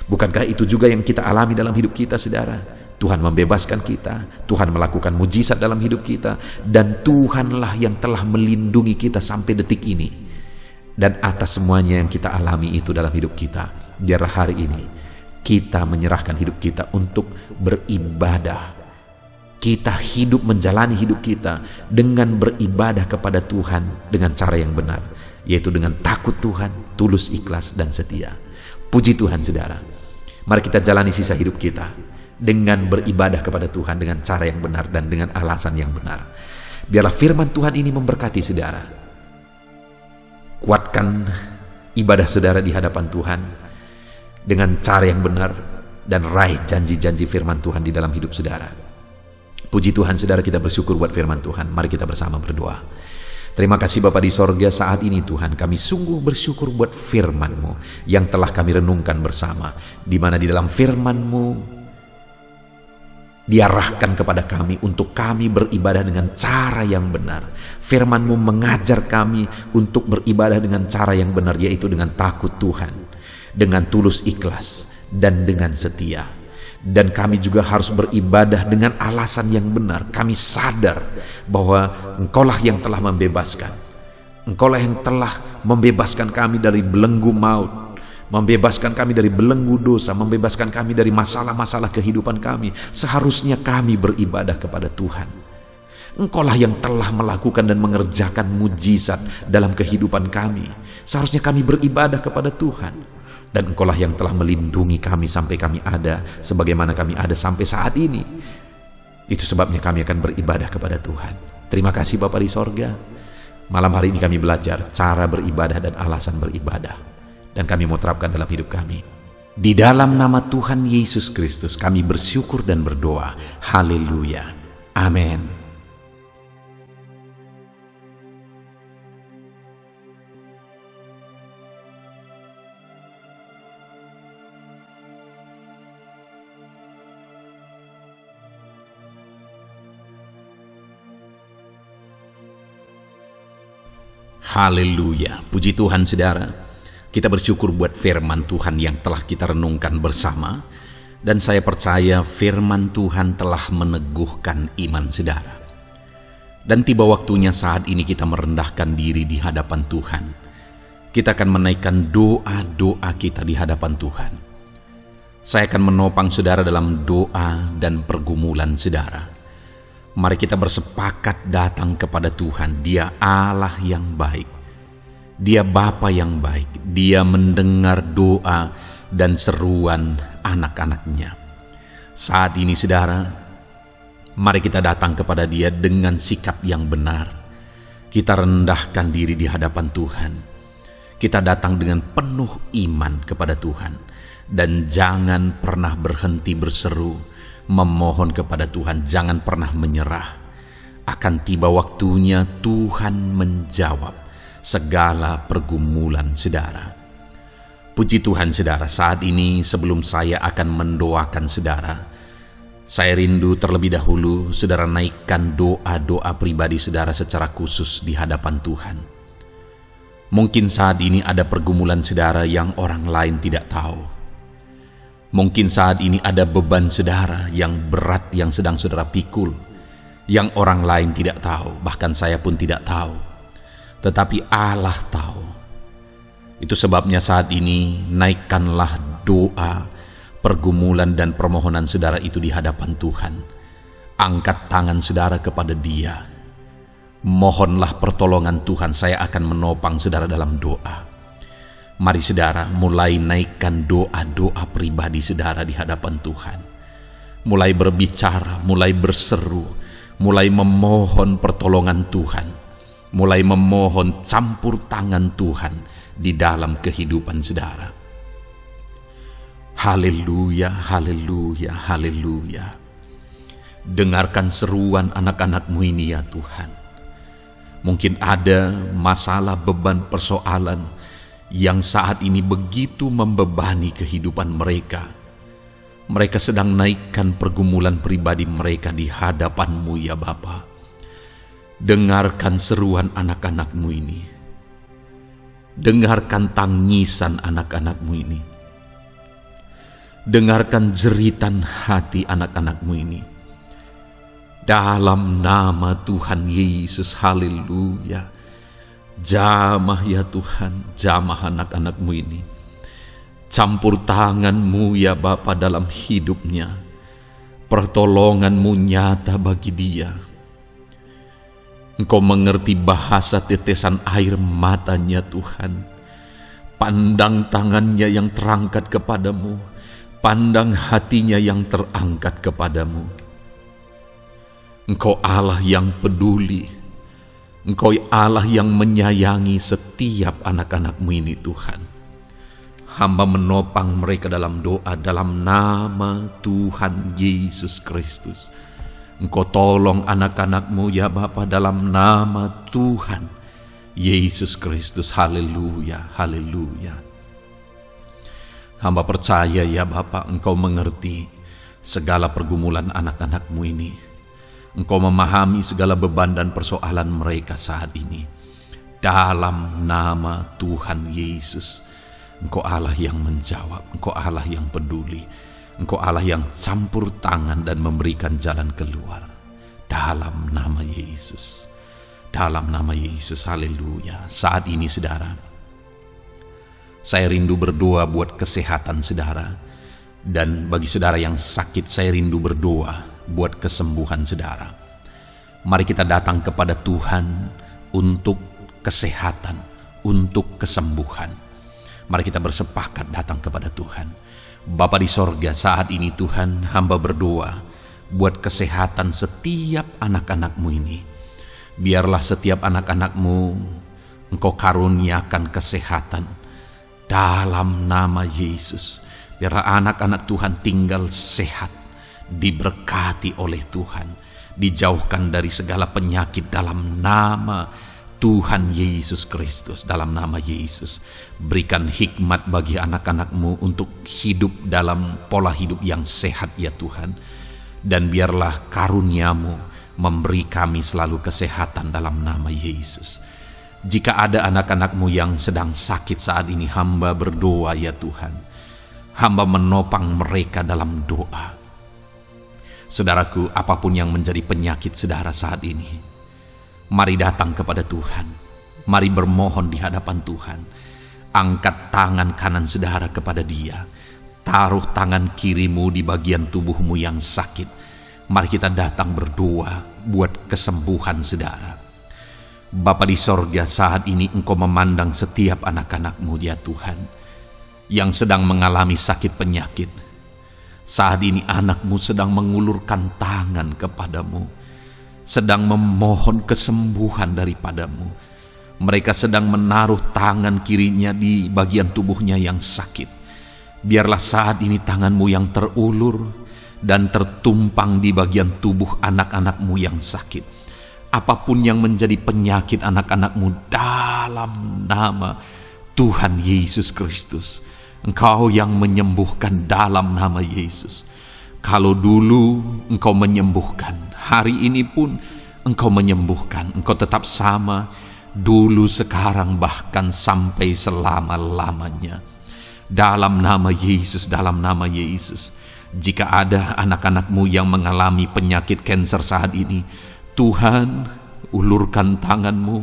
Bukankah itu juga yang kita alami dalam hidup kita, saudara? Tuhan membebaskan kita, Tuhan melakukan mujizat dalam hidup kita, dan Tuhanlah yang telah melindungi kita sampai detik ini. Dan atas semuanya yang kita alami itu dalam hidup kita, biarlah hari ini kita menyerahkan hidup kita untuk beribadah. Kita hidup menjalani hidup kita dengan beribadah kepada Tuhan dengan cara yang benar, yaitu dengan takut Tuhan, tulus, ikhlas, dan setia. Puji Tuhan, saudara. Mari kita jalani sisa hidup kita dengan beribadah kepada Tuhan dengan cara yang benar dan dengan alasan yang benar. Biarlah firman Tuhan ini memberkati saudara. Kuatkan ibadah saudara di hadapan Tuhan dengan cara yang benar, dan raih janji-janji firman Tuhan di dalam hidup saudara. Puji Tuhan, saudara, kita bersyukur buat firman Tuhan. Mari kita bersama berdoa. Terima kasih Bapa di sorga, saat ini Tuhan kami sungguh bersyukur buat firman-Mu yang telah kami renungkan bersama, di mana di dalam firman-Mu diarahkan kepada kami untuk kami beribadah dengan cara yang benar. Firman-Mu mengajar kami untuk beribadah dengan cara yang benar, yaitu dengan takut Tuhan, dengan tulus ikhlas, dan dengan setia. Dan kami juga harus beribadah dengan alasan yang benar. Kami sadar bahwa Engkaulah yang telah membebaskan. Engkaulah yang telah membebaskan kami dari belenggu maut, membebaskan kami dari belenggu dosa, membebaskan kami dari masalah-masalah kehidupan kami. Seharusnya kami beribadah kepada Tuhan. Engkaulah yang telah melakukan dan mengerjakan mujizat dalam kehidupan kami. Seharusnya kami beribadah kepada Tuhan. Dan Engkaulah yang telah melindungi kami sampai kami ada sebagaimana kami ada sampai saat ini. Itu sebabnya kami akan beribadah kepada Tuhan. Terima kasih Bapa di sorga. Malam hari ini kami belajar cara beribadah dan alasan beribadah, dan kami mau terapkan dalam hidup kami. Di dalam nama Tuhan Yesus Kristus kami bersyukur dan berdoa. Haleluya. Amin. Haleluya. Puji Tuhan, saudara. Kita bersyukur buat firman Tuhan yang telah kita renungkan bersama. Dan saya percaya firman Tuhan telah meneguhkan iman saudara. Dan tiba waktunya saat ini kita merendahkan diri di hadapan Tuhan. Kita akan menaikkan doa-doa kita di hadapan Tuhan. Saya akan menopang saudara dalam doa dan pergumulan saudara. Mari kita bersepakat datang kepada Tuhan. Dia Allah yang baik. Dia Bapa yang baik. Dia mendengar doa dan seruan anak-anaknya. Saat ini saudara, mari kita datang kepada Dia dengan sikap yang benar. Kita rendahkan diri di hadapan Tuhan. Kita datang dengan penuh iman kepada Tuhan. Dan jangan pernah berhenti berseru, memohon kepada Tuhan, jangan pernah menyerah. Akan tiba waktunya Tuhan menjawab segala pergumulan saudara. Puji Tuhan saudara, saat ini sebelum saya akan mendoakan saudara, saya rindu terlebih dahulu saudara naikkan doa-doa pribadi saudara secara khusus di hadapan Tuhan. Mungkin saat ini ada pergumulan saudara yang orang lain tidak tahu. Mungkin saat ini ada beban saudara yang berat yang sedang saudara pikul, yang orang lain tidak tahu, bahkan saya pun tidak tahu. Tetapi Allah tahu. Itu sebabnya saat ini naikkanlah doa, pergumulan dan permohonan saudara itu di hadapan Tuhan. Angkat tangan saudara kepada Dia. Mohonlah pertolongan Tuhan, saya akan menopang saudara dalam doa. Mari saudara mulai naikkan doa-doa pribadi saudara di hadapan Tuhan. Mulai berbicara, mulai berseru, mulai memohon pertolongan Tuhan. Mulai memohon campur tangan Tuhan di dalam kehidupan saudara. Haleluya, haleluya, haleluya. Dengarkan seruan anak-anak-Mu ini ya Tuhan. Mungkin ada masalah, beban, persoalan yang saat ini begitu membebani kehidupan mereka. Mereka sedang naikkan pergumulan pribadi mereka di hadapan-Mu ya Bapa. Dengarkan seruan anak-anak-Mu ini. Dengarkan tangisan anak-anak-Mu ini. Dengarkan jeritan hati anak-anak-Mu ini. Dalam nama Tuhan Yesus, haleluya. Jamah ya Tuhan, jamah anak-anak-Mu ini. Campur tangan-Mu ya Bapa dalam hidupnya. Pertolongan-Mu nyata bagi dia. Engkau mengerti bahasa tetesan air matanya Tuhan. Pandang tangannya yang terangkat kepadamu. Pandang hatinya yang terangkat kepadamu. Engkau Allah yang peduli. Engkau Allah yang menyayangi setiap anak-anak-Mu ini Tuhan. Hamba menopang mereka dalam doa dalam nama Tuhan Yesus Kristus. Engkau tolong anak-anak-Mu ya Bapa dalam nama Tuhan Yesus Kristus. Haleluya, haleluya. Hamba percaya ya Bapa, Engkau mengerti segala pergumulan anak-anak-Mu ini. Engkau memahami segala beban dan persoalan mereka saat ini. Dalam nama Tuhan Yesus, Engkau Allah yang menjawab, Engkau Allah yang peduli, Engkau Allah yang campur tangan dan memberikan jalan keluar. Dalam nama Yesus, dalam nama Yesus, haleluya. Saat ini saudara, saya rindu berdoa buat kesehatan saudara. Dan bagi saudara yang sakit, saya rindu berdoa buat kesembuhan saudara. Mari kita datang kepada Tuhan untuk kesehatan, untuk kesembuhan. Mari kita bersepakat datang kepada Tuhan. Bapa di sorga, saat ini Tuhan, hamba berdoa buat kesehatan setiap anak-anak-Mu ini. Biarlah setiap anak-anak-Mu Engkau karuniakan kesehatan dalam nama Yesus. Biarlah anak-anak Tuhan tinggal sehat, diberkati oleh Tuhan, dijauhkan dari segala penyakit dalam nama Tuhan Yesus Kristus. Dalam nama Yesus, berikan hikmat bagi anak-anak-Mu untuk hidup dalam pola hidup yang sehat ya Tuhan. Dan biarlah karunia-Mu memberi kami selalu kesehatan dalam nama Yesus. Jika ada anak-anak-Mu yang sedang sakit saat ini, hamba berdoa ya Tuhan. Hamba menopang mereka dalam doa. Saudaraku, apapun yang menjadi penyakit saudara saat ini, mari datang kepada Tuhan. Mari bermohon di hadapan Tuhan. Angkat tangan kanan saudara kepada Dia. Taruh tangan kirimu di bagian tubuhmu yang sakit. Mari kita datang berdoa buat kesembuhan saudara. Bapa di sorga, saat ini Engkau memandang setiap anak-anak-Mu ya Tuhan, yang sedang mengalami sakit penyakit. Saat ini anak-Mu sedang mengulurkan tangan kepadamu, sedang memohon kesembuhan daripadamu. Mereka sedang menaruh tangan kirinya di bagian tubuhnya yang sakit. Biarlah saat ini tangan-Mu yang terulur dan tertumpang di bagian tubuh anak-anak-Mu yang sakit. Apapun yang menjadi penyakit anak-anak-Mu, dalam nama Tuhan Yesus Kristus, Engkau yang menyembuhkan dalam nama Yesus. Kalau dulu Engkau menyembuhkan, hari ini pun Engkau menyembuhkan. Engkau tetap sama, dulu, sekarang, bahkan sampai selama-lamanya. Dalam nama Yesus, dalam nama Yesus. Jika ada anak-anak-Mu yang mengalami penyakit kanker saat ini, Tuhan, ulurkan tangan-Mu,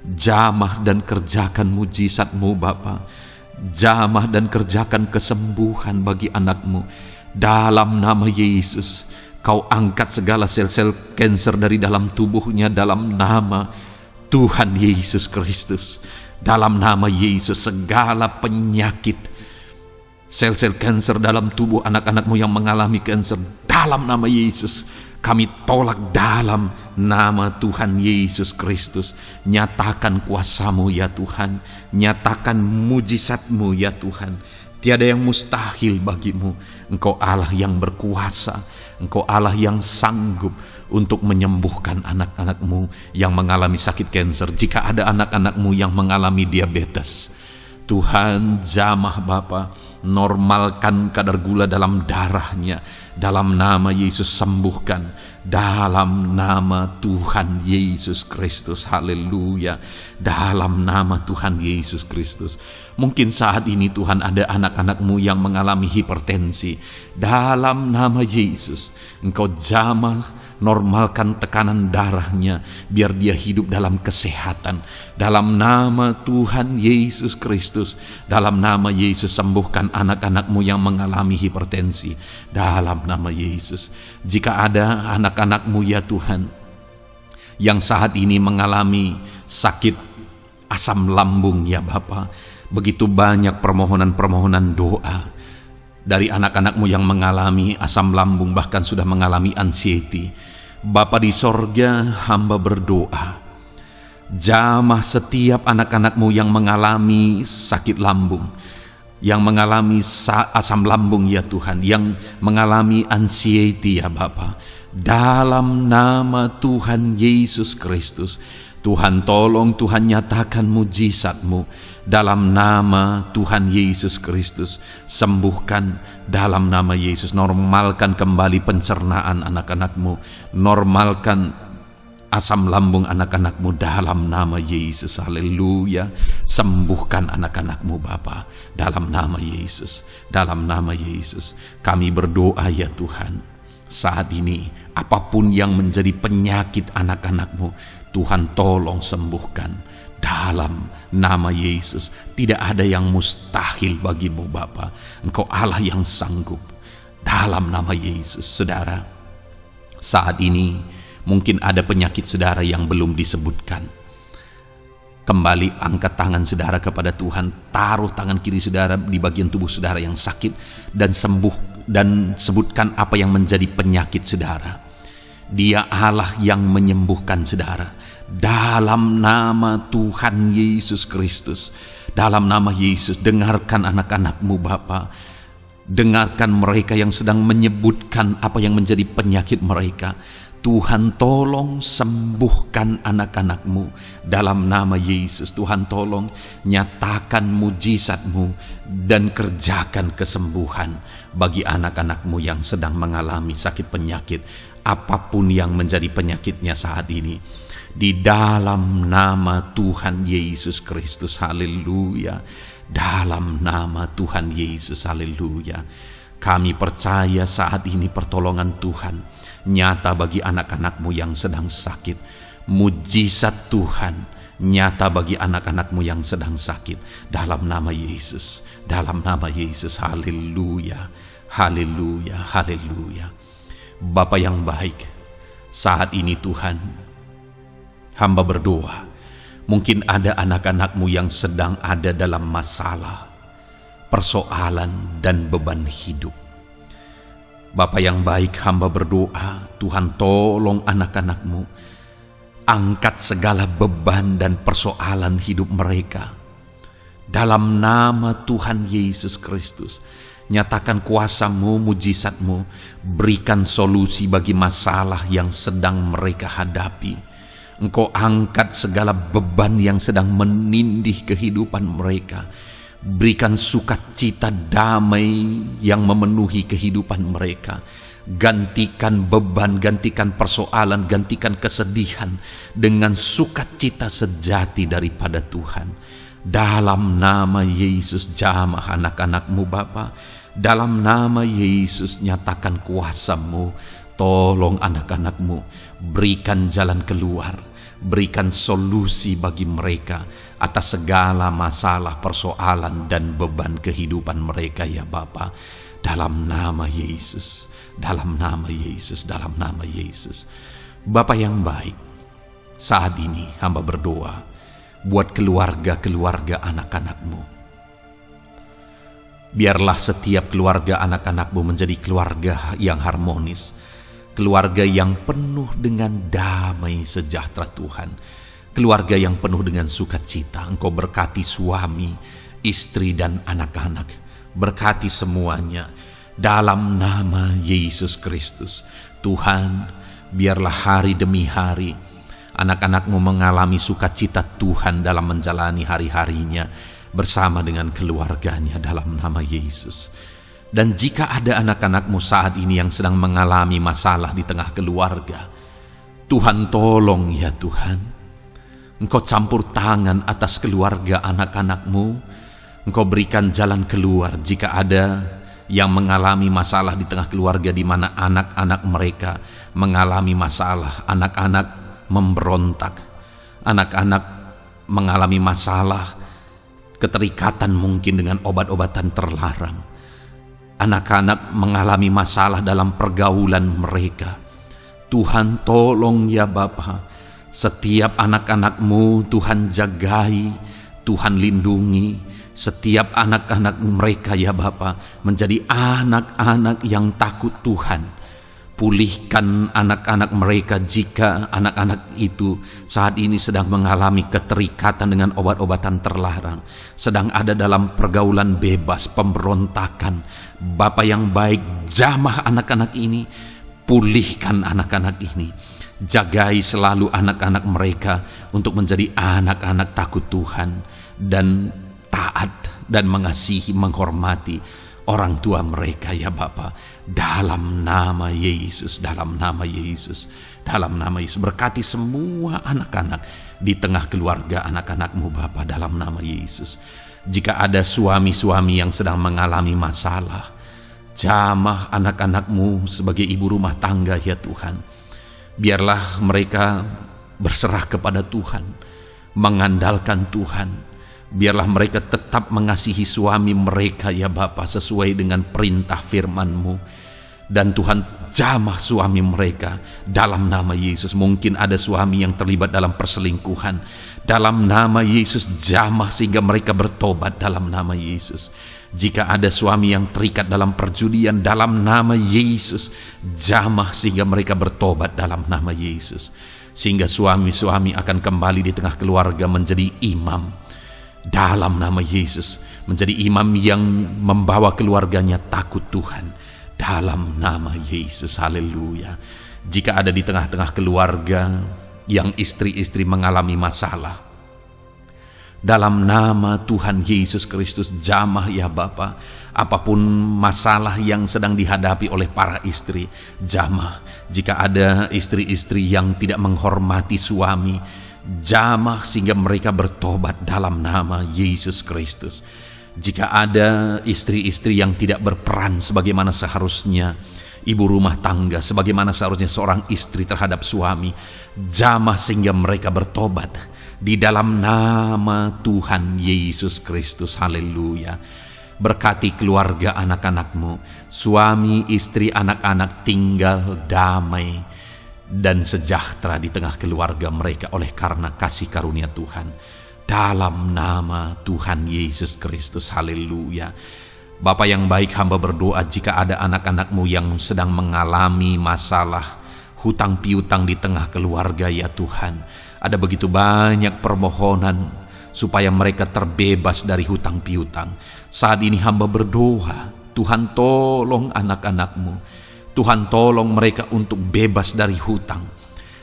jamah dan kerjakan mujizat-Mu Bapa. Jamah dan kerjakan kesembuhan bagi anak-Mu. Dalam nama Yesus, Kau angkat segala sel-sel kanker dari dalam tubuhnya dalam nama Tuhan Yesus Kristus. Dalam nama Yesus, segala penyakit, sel-sel kanker dalam tubuh anak-anak-Mu yang mengalami kanker, dalam nama Yesus, kami tolak dalam nama Tuhan Yesus Kristus. Nyatakan kuasa-Mu ya Tuhan, nyatakan mujizat-Mu ya Tuhan. Tiada yang mustahil bagimu. Engkau Allah yang berkuasa, Engkau Allah yang sanggup untuk menyembuhkan anak-anakmu yang mengalami sakit kanker. Jika ada anak-anakmu yang mengalami diabetes, Tuhan jamah Bapa, normalkan kadar gula dalam darahnya. Dalam nama Yesus sembuhkan. Dalam nama Tuhan Yesus Kristus. Haleluya. Dalam nama Tuhan Yesus Kristus. Mungkin saat ini Tuhan ada anak-anakmu yang mengalami hipertensi. Dalam nama Yesus, Engkau jamah, normalkan tekanan darahnya, biar dia hidup dalam kesehatan. Dalam nama Tuhan Yesus Kristus. Dalam nama Yesus sembuhkan anak-anakmu yang mengalami hipertensi. Dalam nama Yesus. Jika ada anak-anakmu ya Tuhan yang saat ini mengalami sakit asam lambung ya Bapa, begitu banyak permohonan-permohonan doa dari anak-anakmu yang mengalami asam lambung, bahkan sudah mengalami anxiety. Bapa di sorga, hamba berdoa, jamah setiap anak-anakmu yang mengalami sakit lambung, yang mengalami asam lambung ya Tuhan, yang mengalami anxiety ya Bapa. Dalam nama Tuhan Yesus Kristus, Tuhan tolong, Tuhan nyatakan mujizat-Mu. Dalam nama Tuhan Yesus Kristus, sembuhkan dalam nama Yesus. Normalkan kembali pencernaan anak-anakmu, normalkan asam lambung anak-anakmu dalam nama Yesus. Haleluya. Sembuhkan anak-anakmu Bapa dalam nama Yesus. Dalam nama Yesus kami berdoa ya Tuhan, saat ini apapun yang menjadi penyakit anak-anakmu, Tuhan tolong sembuhkan dalam nama Yesus. Tidak ada yang mustahil bagimu Bapa. Engkau Allah yang sanggup. Dalam nama Yesus. Saudara, saat ini mungkin ada penyakit saudara yang belum disebutkan. Kembali angkat tangan saudara kepada Tuhan, taruh tangan kiri saudara di bagian tubuh saudara yang sakit, dan sembuh, dan sebutkan apa yang menjadi penyakit saudara. Dia Allah yang menyembuhkan saudara. Dalam nama Tuhan Yesus Kristus, dalam nama Yesus, dengarkan anak-anakmu Bapa. Dengarkan mereka yang sedang menyebutkan apa yang menjadi penyakit mereka. Tuhan tolong sembuhkan anak-anakmu dalam nama Yesus. Tuhan tolong nyatakan mujizat-Mu dan kerjakan kesembuhan bagi anak-anakmu yang sedang mengalami sakit penyakit, apapun yang menjadi penyakitnya saat ini. Di dalam nama Tuhan Yesus Kristus. Haleluya. Dalam nama Tuhan Yesus. Haleluya. Kami percaya saat ini pertolongan Tuhan nyata bagi anak-anakmu yang sedang sakit. Mujizat Tuhan nyata bagi anak-anakmu yang sedang sakit. Dalam nama Yesus. Dalam nama Yesus. Haleluya. Haleluya. Haleluya. Bapa yang baik, saat ini Tuhan, hamba berdoa, mungkin ada anak-anakmu yang sedang ada dalam masalah, persoalan, dan beban hidup. Bapa yang baik, hamba berdoa, Tuhan tolong anak-anakmu, angkat segala beban dan persoalan hidup mereka. Dalam nama Tuhan Yesus Kristus, nyatakan kuasa-Mu, mujizat-Mu, berikan solusi bagi masalah yang sedang mereka hadapi. Engkau angkat segala beban yang sedang menindih kehidupan mereka. Berikan sukacita damai yang memenuhi kehidupan mereka. Gantikan beban, gantikan persoalan, gantikan kesedihan dengan sukacita sejati daripada Tuhan. Dalam nama Yesus, jamah anak-anakmu Bapa. Dalam nama Yesus, nyatakan kuasa-Mu. Tolong anak-anakmu, berikan jalan keluar, berikan solusi bagi mereka atas segala masalah, persoalan, dan beban kehidupan mereka ya Bapa. Dalam nama Yesus, dalam nama Yesus, dalam nama Yesus. Bapa yang baik, saat ini hamba berdoa buat keluarga-keluarga anak-anakmu. Biarlah setiap keluarga anak-anakmu menjadi keluarga yang harmonis, keluarga yang penuh dengan damai sejahtera Tuhan, keluarga yang penuh dengan sukacita. Engkau berkati suami, istri, dan anak-anak. Berkati semuanya dalam nama Yesus Kristus. Tuhan, biarlah hari demi hari anak-anak-Mu mengalami sukacita Tuhan dalam menjalani hari-harinya bersama dengan keluarganya dalam nama Yesus. Dan jika ada anak-anak-Mu saat ini yang sedang mengalami masalah di tengah keluarga, Tuhan tolong ya Tuhan. Engkau campur tangan atas keluarga anak-anak-Mu. Engkau berikan jalan keluar jika ada yang mengalami masalah di tengah keluarga di mana anak-anak mereka mengalami masalah, anak-anak memberontak, anak-anak mengalami masalah keterikatan mungkin dengan obat-obatan terlarang, anak-anak mengalami masalah dalam pergaulan mereka. Tuhan tolong ya Bapa, setiap anak-anak-Mu Tuhan jagai, Tuhan lindungi. Setiap anak-anak mereka ya Bapa menjadi anak-anak yang takut Tuhan. Pulihkan anak-anak mereka jika anak-anak itu saat ini sedang mengalami keterikatan dengan obat-obatan terlarang, sedang ada dalam pergaulan bebas, pemberontakan. Bapa yang baik, jamah anak-anak ini, pulihkan anak-anak ini. Jagai selalu anak-anak mereka untuk menjadi anak-anak takut Tuhan dan taat dan mengasihi, menghormati orang tua mereka ya Bapa. Dalam nama Yesus, dalam nama Yesus, dalam nama Yesus. Berkati semua anak-anak di tengah keluarga anak-anak-Mu Bapa dalam nama Yesus. Jika ada suami-suami yang sedang mengalami masalah, jamah anak-anak-Mu sebagai ibu rumah tangga ya Tuhan. Biarlah mereka berserah kepada Tuhan, mengandalkan Tuhan. Biarlah mereka tetap mengasihi suami mereka ya Bapa sesuai dengan perintah firman-Mu. Dan Tuhan jamah suami mereka dalam nama Yesus. Mungkin ada suami yang terlibat dalam perselingkuhan. Dalam nama Yesus jamah sehingga mereka bertobat dalam nama Yesus. Jika ada suami yang terikat dalam perjudian, dalam nama Yesus jamah sehingga mereka bertobat dalam nama Yesus. Sehingga suami-suami akan kembali di tengah keluarga menjadi imam dalam nama Yesus, menjadi imam yang membawa keluarganya takut Tuhan dalam nama Yesus. Haleluya. Jika ada di tengah-tengah keluarga yang istri-istri mengalami masalah, dalam nama Tuhan Yesus Kristus jamah ya Bapa, apapun masalah yang sedang dihadapi oleh para istri, jamah. Jika ada istri-istri yang tidak menghormati suami, jamah sehingga mereka bertobat dalam nama Yesus Kristus. Jika ada istri-istri yang tidak berperan sebagaimana seharusnya ibu rumah tangga, sebagaimana seharusnya seorang istri terhadap suami, jamah sehingga mereka bertobat di dalam nama Tuhan Yesus Kristus. Haleluya. Berkati keluarga anak-anak-Mu, suami, istri, anak-anak tinggal damai dan sejahtera di tengah keluarga mereka oleh karena kasih karunia Tuhan. Dalam nama Tuhan Yesus Kristus. Haleluya. Bapa yang baik, hamba berdoa jika ada anak-anak-Mu yang sedang mengalami masalah hutang piutang di tengah keluarga ya Tuhan. Ada begitu banyak permohonan supaya mereka terbebas dari hutang piutang. Saat ini hamba berdoa, Tuhan tolong anak-anak-Mu. Tuhan tolong mereka untuk bebas dari hutang.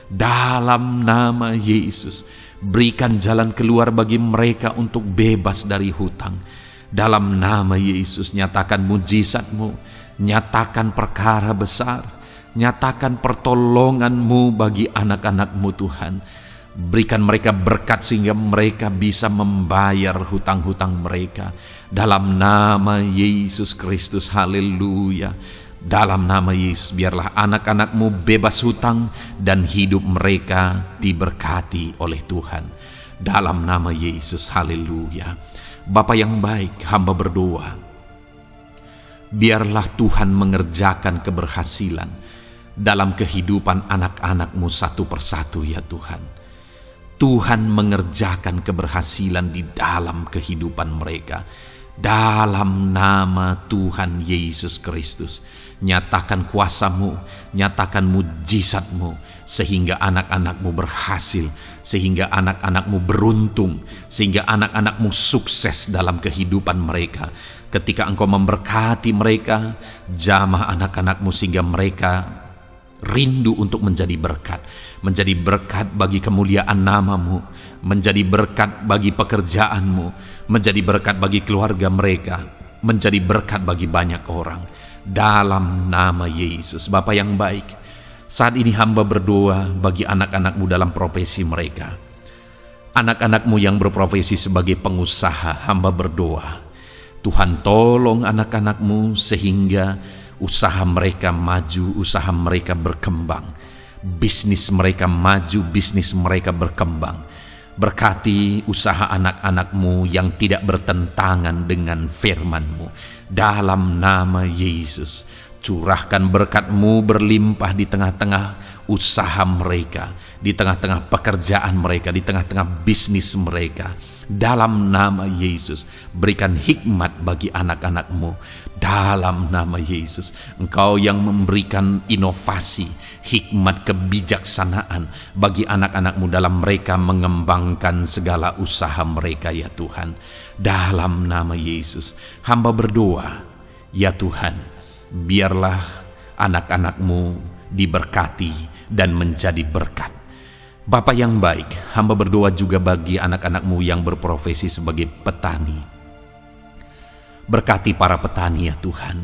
Dalam nama Yesus, berikan jalan keluar bagi mereka untuk bebas dari hutang. Dalam nama Yesus, nyatakan mujizat-Mu, nyatakan perkara besar, nyatakan pertolongan-Mu bagi anak-anak-Mu Tuhan. Berikan mereka berkat sehingga mereka bisa membayar hutang-hutang mereka. Dalam nama Yesus Kristus, haleluya. Dalam nama Yesus, biarlah anak-anak-Mu bebas hutang dan hidup mereka diberkati oleh Tuhan. Dalam nama Yesus, haleluya. Bapa yang baik, hamba berdoa, biarlah Tuhan mengerjakan keberhasilan dalam kehidupan anak-anak-Mu satu persatu ya Tuhan. Tuhan mengerjakan keberhasilan di dalam kehidupan mereka. Dalam nama Tuhan Yesus Kristus, nyatakan kuasa-Mu, nyatakan mujizat-Mu, sehingga anak-anak-Mu berhasil, sehingga anak-anak-Mu beruntung, sehingga anak-anak-Mu sukses dalam kehidupan mereka. Ketika Engkau memberkati mereka, jamah anak-anak-Mu sehingga mereka rindu untuk menjadi berkat bagi kemuliaan nama-Mu, menjadi berkat bagi pekerjaan-Mu, menjadi berkat bagi keluarga mereka, menjadi berkat bagi banyak orang. Dalam nama Yesus. Bapa yang baik, saat ini hamba berdoa bagi anak-anak-Mu dalam profesi mereka. Anak-anak-Mu yang berprofesi sebagai pengusaha, hamba berdoa, Tuhan tolong anak-anak-Mu sehingga usaha mereka maju, usaha mereka berkembang, bisnis mereka maju, bisnis mereka berkembang. Berkati usaha anak-anak-Mu yang tidak bertentangan dengan firman-Mu. Dalam nama Yesus, curahkan berkat-Mu berlimpah di tengah-tengah usaha mereka, di tengah-tengah pekerjaan mereka, di tengah-tengah bisnis mereka. Dalam nama Yesus, berikan hikmat bagi anak-anak-Mu. Dalam nama Yesus, Engkau yang memberikan inovasi, hikmat, kebijaksanaan bagi anak-anak-Mu dalam mereka mengembangkan segala usaha mereka, ya Tuhan. Dalam nama Yesus, hamba berdoa, ya Tuhan, biarlah anak-anak-Mu diberkati dan menjadi berkat. Bapa yang baik, hamba berdoa juga bagi anak-anak-Mu yang berprofesi sebagai petani. Berkati para petani, ya Tuhan,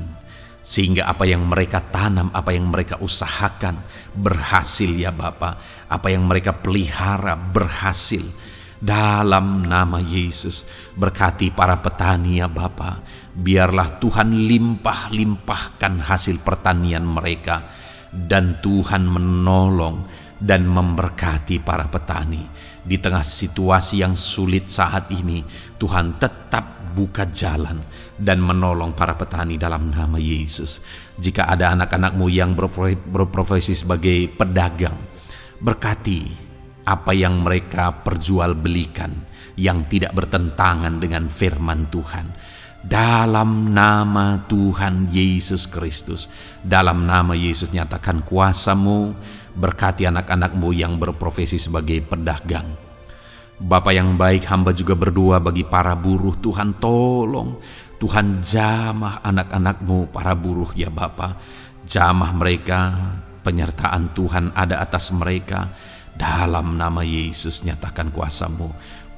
sehingga apa yang mereka tanam, apa yang mereka usahakan berhasil, ya Bapa. Apa yang mereka pelihara berhasil. Dalam nama Yesus, berkati para petani, ya Bapa. Biarlah Tuhan limpah-limpahkan hasil pertanian mereka, dan Tuhan menolong dan memberkati para petani. Di tengah situasi yang sulit saat ini, Tuhan tetap buka jalan dan menolong para petani dalam nama Yesus. Jika ada anak-anak-Mu yang berprofesi sebagai pedagang, berkati apa yang mereka perjualbelikan yang tidak bertentangan dengan firman Tuhan. Dalam nama Tuhan Yesus Kristus, dalam nama Yesus, nyatakan kuasa-Mu, berkati anak-anak-Mu yang berprofesi sebagai pedagang. Bapa yang baik, hamba juga berdoa bagi para buruh. Tuhan tolong, Tuhan jamah anak-anak-Mu para buruh, ya Bapa. Jamah mereka, penyertaan Tuhan ada atas mereka. Dalam nama Yesus, nyatakan kuasa-Mu.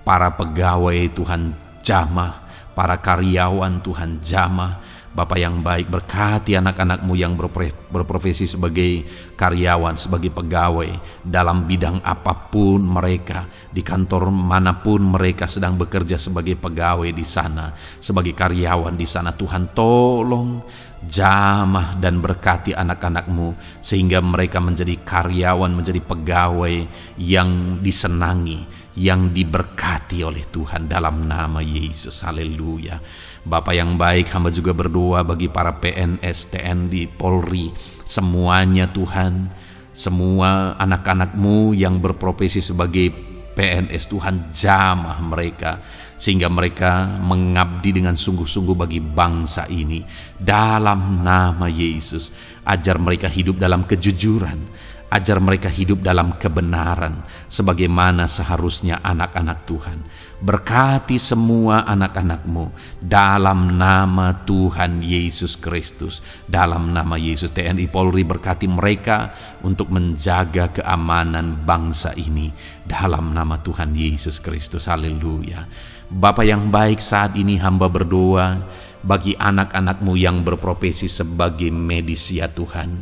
Para pegawai Tuhan jamah, para karyawan Tuhan jamah. Bapa yang baik, berkati anak-anak-Mu yang berprofesi sebagai karyawan, sebagai pegawai dalam bidang apapun mereka, di kantor manapun mereka sedang bekerja sebagai pegawai di sana, sebagai karyawan di sana. Tuhan tolong jamah dan berkati anak-anak-Mu sehingga mereka menjadi karyawan, menjadi pegawai yang disenangi, yang diberkati oleh Tuhan dalam nama Yesus. Haleluya. Bapa yang baik, hamba juga berdoa bagi para PNS, TNI, Polri, semuanya Tuhan, semua anak-anak-Mu yang berprofesi sebagai PNS, Tuhan jamah mereka sehingga mereka mengabdi dengan sungguh-sungguh bagi bangsa ini. Dalam nama Yesus, ajar mereka hidup dalam kejujuran, ajar mereka hidup dalam kebenaran sebagaimana seharusnya anak-anak Tuhan. Berkati semua anak-anak-Mu dalam nama Tuhan Yesus Kristus. Dalam nama Yesus, TNI Polri berkati mereka untuk menjaga keamanan bangsa ini dalam nama Tuhan Yesus Kristus. Haleluya. Bapa yang baik, saat ini hamba berdoa bagi anak-anak-Mu yang berprofesi sebagai medis, ya Tuhan.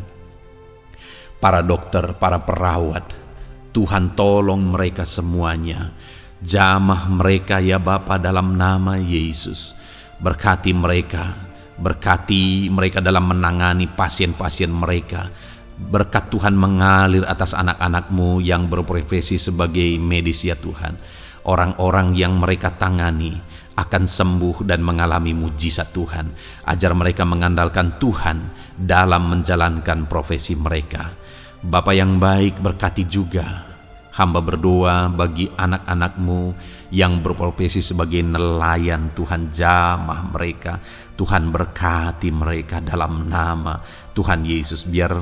Para dokter, para perawat, Tuhan tolong mereka semuanya. Jamah mereka, ya Bapa, dalam nama Yesus. Berkati mereka dalam menangani pasien-pasien mereka. Berkat Tuhan mengalir atas anak-anak-Mu yang berprofesi sebagai medis, ya Tuhan. Orang-orang yang mereka tangani akan sembuh dan mengalami mujizat Tuhan. Ajar mereka mengandalkan Tuhan dalam menjalankan profesi mereka. Bapa yang baik, berkati juga Hamba berdoa bagi anak-anak-Mu yang berprofesi sebagai nelayan. Tuhan, jamah mereka. Tuhan, berkati mereka dalam nama Tuhan Yesus. Biar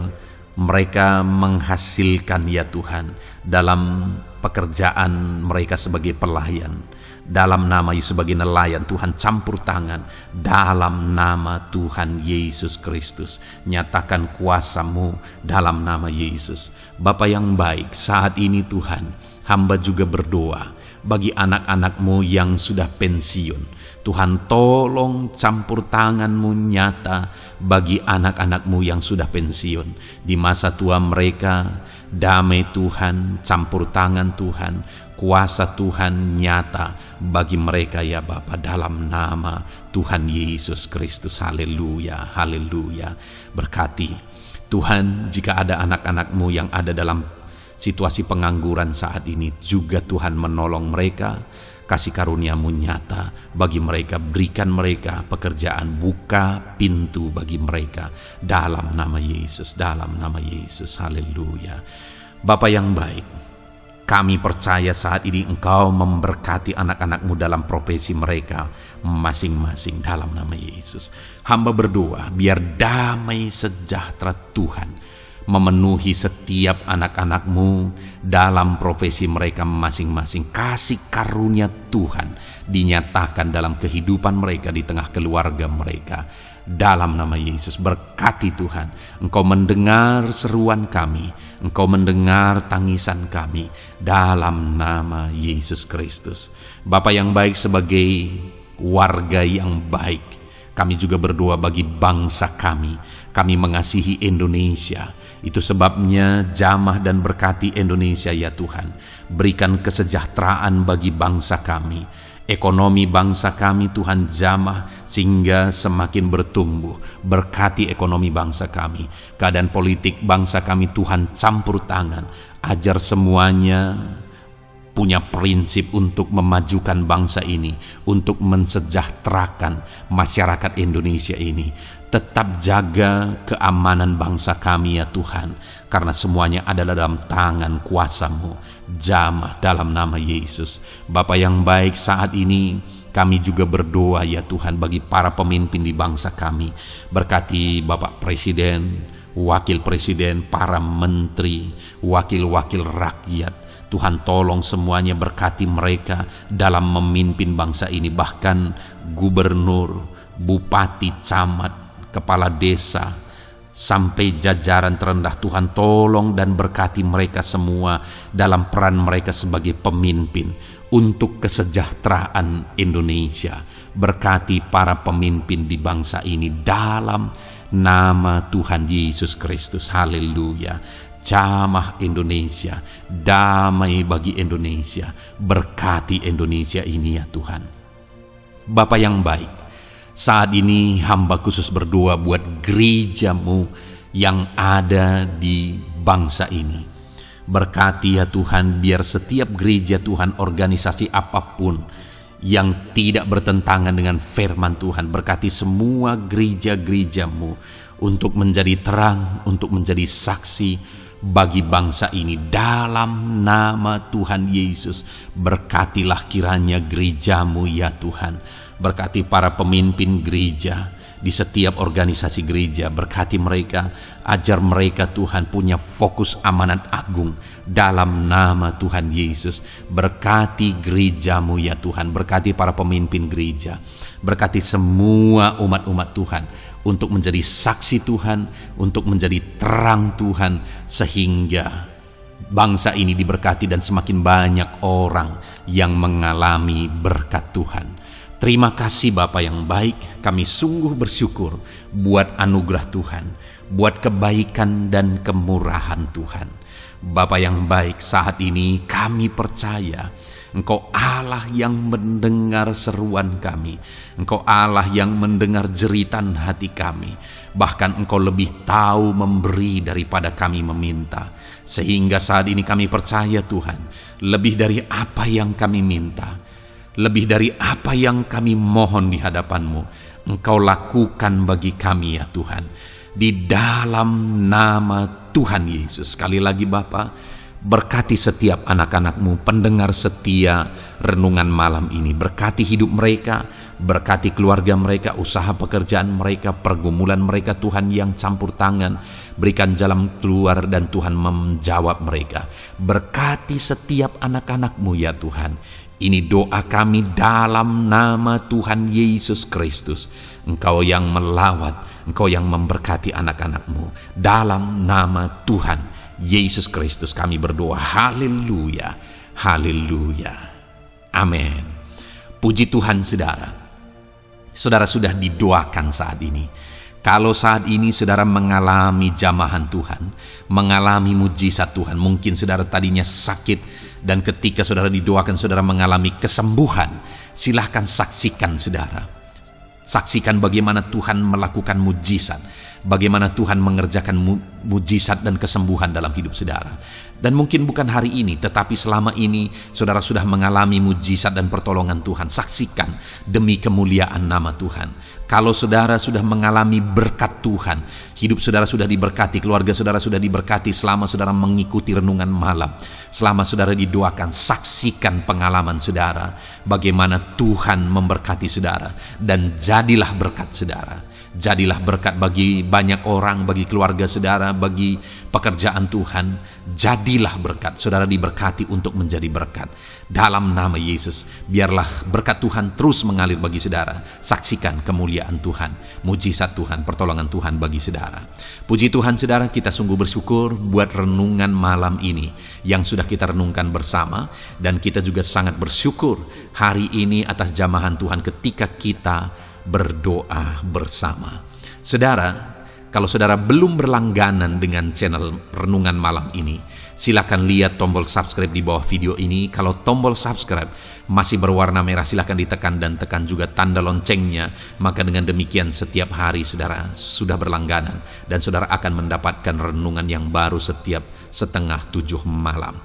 mereka menghasilkan ya Tuhan dalam pekerjaan mereka sebagai pelayan. Dalam nama Yesus sebagai nelayan, Tuhan, campur tangan dalam nama Tuhan Yesus Kristus. Nyatakan kuasa-Mu dalam nama Yesus. Bapa yang baik, saat ini Tuhan, hamba juga berdoa bagi anak-anak-Mu yang sudah pensiun. Tuhan, tolong campur tangan-Mu nyata bagi anak-anak-Mu yang sudah pensiun. Di masa tua mereka, damai Tuhan, campur tangan Tuhan, kuasa Tuhan nyata bagi mereka ya Bapa, dalam nama Tuhan Yesus Kristus. Haleluya, haleluya. Berkati Tuhan, jika ada anak-anak-Mu yang ada dalam situasi pengangguran saat ini, juga Tuhan menolong mereka. Kasih karunia-Mu nyata bagi mereka, berikan mereka pekerjaan, buka pintu bagi mereka dalam nama Yesus, dalam nama Yesus. Haleluya. Bapa yang baik, kami percaya saat ini Engkau memberkati anak-anak-Mu dalam profesi mereka masing-masing dalam nama Yesus. Hamba berdoa biar damai sejahtera Tuhan memenuhi setiap anak-anak-Mu dalam profesi mereka masing-masing. Kasih karunia Tuhan dinyatakan dalam kehidupan mereka, di tengah keluarga mereka. Dalam nama Yesus, berkati Tuhan. Engkau mendengar seruan kami, Engkau mendengar tangisan kami dalam nama Yesus Kristus. Bapa yang baik, sebagai warga yang baik, kami juga berdoa bagi bangsa kami. Kami mengasihi Indonesia. Itu sebabnya jamah dan berkati Indonesia ya Tuhan. Berikan kesejahteraan bagi bangsa kami. Ekonomi bangsa kami Tuhan jamah sehingga semakin bertumbuh. Berkati ekonomi bangsa kami. Keadaan politik bangsa kami Tuhan campur tangan. Ajar semuanya punya prinsip untuk memajukan bangsa ini, untuk mensejahterakan masyarakat Indonesia ini. Tetap jaga keamanan bangsa kami ya Tuhan, karena semuanya adalah dalam tangan kuasa-Mu. Jamah dalam nama Yesus. Bapa yang baik, saat ini kami juga berdoa ya Tuhan bagi para pemimpin di bangsa kami. Berkati Bapak Presiden, Wakil Presiden, para menteri, wakil-wakil rakyat. Tuhan, tolong semuanya, berkati mereka dalam memimpin bangsa ini. Bahkan gubernur, bupati, camat, kepala desa, sampai jajaran terendah. Tuhan, tolong dan berkati mereka semua dalam peran mereka sebagai pemimpin untuk kesejahteraan Indonesia. Berkati para pemimpin di bangsa ini dalam nama Tuhan Yesus Kristus. Haleluya. Jamah Indonesia, damai bagi Indonesia. Berkati Indonesia ini ya Tuhan. Bapa yang baik, saat ini hamba khusus berdoa buat gereja-Mu yang ada di bangsa ini. Berkati ya Tuhan, biar setiap gereja Tuhan, organisasi apapun yang tidak bertentangan dengan firman Tuhan, berkati semua gereja-gereja-Mu untuk menjadi terang, untuk menjadi saksi bagi bangsa ini dalam nama Tuhan Yesus. Berkatilah kiranya gereja-Mu ya Tuhan. Berkati para pemimpin gereja di setiap organisasi gereja. Berkati mereka, ajar mereka Tuhan punya fokus amanat agung dalam nama Tuhan Yesus. Berkati gereja-Mu ya Tuhan. Berkati para pemimpin gereja. Berkati semua umat-umat Tuhan untuk menjadi saksi Tuhan, untuk menjadi terang Tuhan, sehingga bangsa ini diberkati dan semakin banyak orang yang mengalami berkat Tuhan. Terima kasih Bapa yang baik, kami sungguh bersyukur buat anugerah Tuhan, buat kebaikan dan kemurahan Tuhan. Bapa yang baik, saat ini kami percaya Engkau Allah yang mendengar seruan kami. Engkau Allah yang mendengar jeritan hati kami. Bahkan Engkau lebih tahu memberi daripada kami meminta. Sehingga saat ini kami percaya Tuhan, lebih dari apa yang kami minta, lebih dari apa yang kami mohon di hadapan-Mu, Engkau lakukan bagi kami ya Tuhan. Di dalam nama Tuhan Yesus. Sekali lagi Bapa, Berkati setiap anak-anak-Mu, pendengar setia renungan malam ini. Berkati hidup mereka, berkati keluarga mereka, usaha pekerjaan mereka, pergumulan mereka Tuhan yang campur tangan. Berikan jalan keluar dan Tuhan menjawab mereka. Berkati setiap anak-anak-Mu ya Tuhan. Ini doa kami dalam nama Tuhan Yesus Kristus. Engkau yang melawat, Engkau yang memberkati anak-anak-Mu. Dalam nama Tuhan Yesus Kristus kami berdoa. Haleluya, haleluya, amin. Puji Tuhan saudara. Saudara sudah didoakan saat ini. Kalau saat ini saudara mengalami jamahan Tuhan, mengalami mujizat Tuhan, mungkin saudara tadinya sakit dan ketika saudara didoakan saudara mengalami kesembuhan, silahkan saksikan saudara. Saksikan bagaimana Tuhan melakukan mujizat, bagaimana Tuhan mengerjakan mujizat dan kesembuhan dalam hidup saudara. Dan mungkin bukan hari ini, tetapi selama ini saudara sudah mengalami mujizat dan pertolongan Tuhan. Saksikan demi kemuliaan nama Tuhan. Kalau saudara sudah mengalami berkat Tuhan, hidup saudara sudah diberkati, keluarga saudara sudah diberkati selama saudara mengikuti renungan malam, selama saudara didoakan, saksikan pengalaman saudara, bagaimana Tuhan memberkati saudara, dan jadilah berkat saudara. Jadilah berkat bagi banyak orang, bagi keluarga saudara, bagi pekerjaan Tuhan. Jadilah berkat, saudara diberkati untuk menjadi berkat. Dalam nama Yesus, biarlah berkat Tuhan terus mengalir bagi saudara. Saksikan kemuliaan Tuhan, mujizat Tuhan, pertolongan Tuhan bagi saudara. Puji Tuhan saudara, kita sungguh bersyukur buat renungan malam ini yang sudah kita renungkan bersama. Dan kita juga sangat bersyukur hari ini atas jamahan Tuhan ketika kita berdoa bersama. Saudara, kalau saudara belum berlangganan dengan channel renungan malam ini, silakan lihat tombol subscribe di bawah video ini. Kalau tombol subscribe masih berwarna merah, silakan ditekan dan tekan juga tanda loncengnya. Maka dengan demikian setiap hari saudara sudah berlangganan dan saudara akan mendapatkan renungan yang baru setiap 6:30 malam.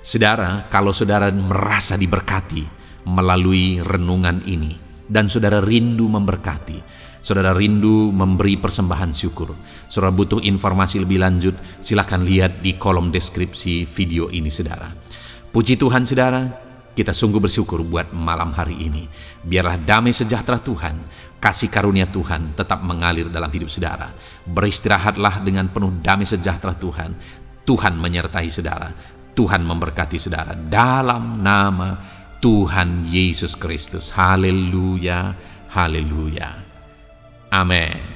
Saudara, kalau saudara merasa diberkati melalui renungan ini, dan saudara rindu memberkati, saudara rindu memberi persembahan syukur, saudara butuh informasi lebih lanjut, silakan lihat di kolom deskripsi video ini saudara. Puji Tuhan saudara, kita sungguh bersyukur buat malam hari ini. Biarlah damai sejahtera Tuhan, kasih karunia Tuhan tetap mengalir dalam hidup saudara. Beristirahatlah dengan penuh damai sejahtera Tuhan. Tuhan menyertai saudara, Tuhan memberkati saudara dalam nama Tuhan Yesus Kristus. Haleluya, haleluya. Amin.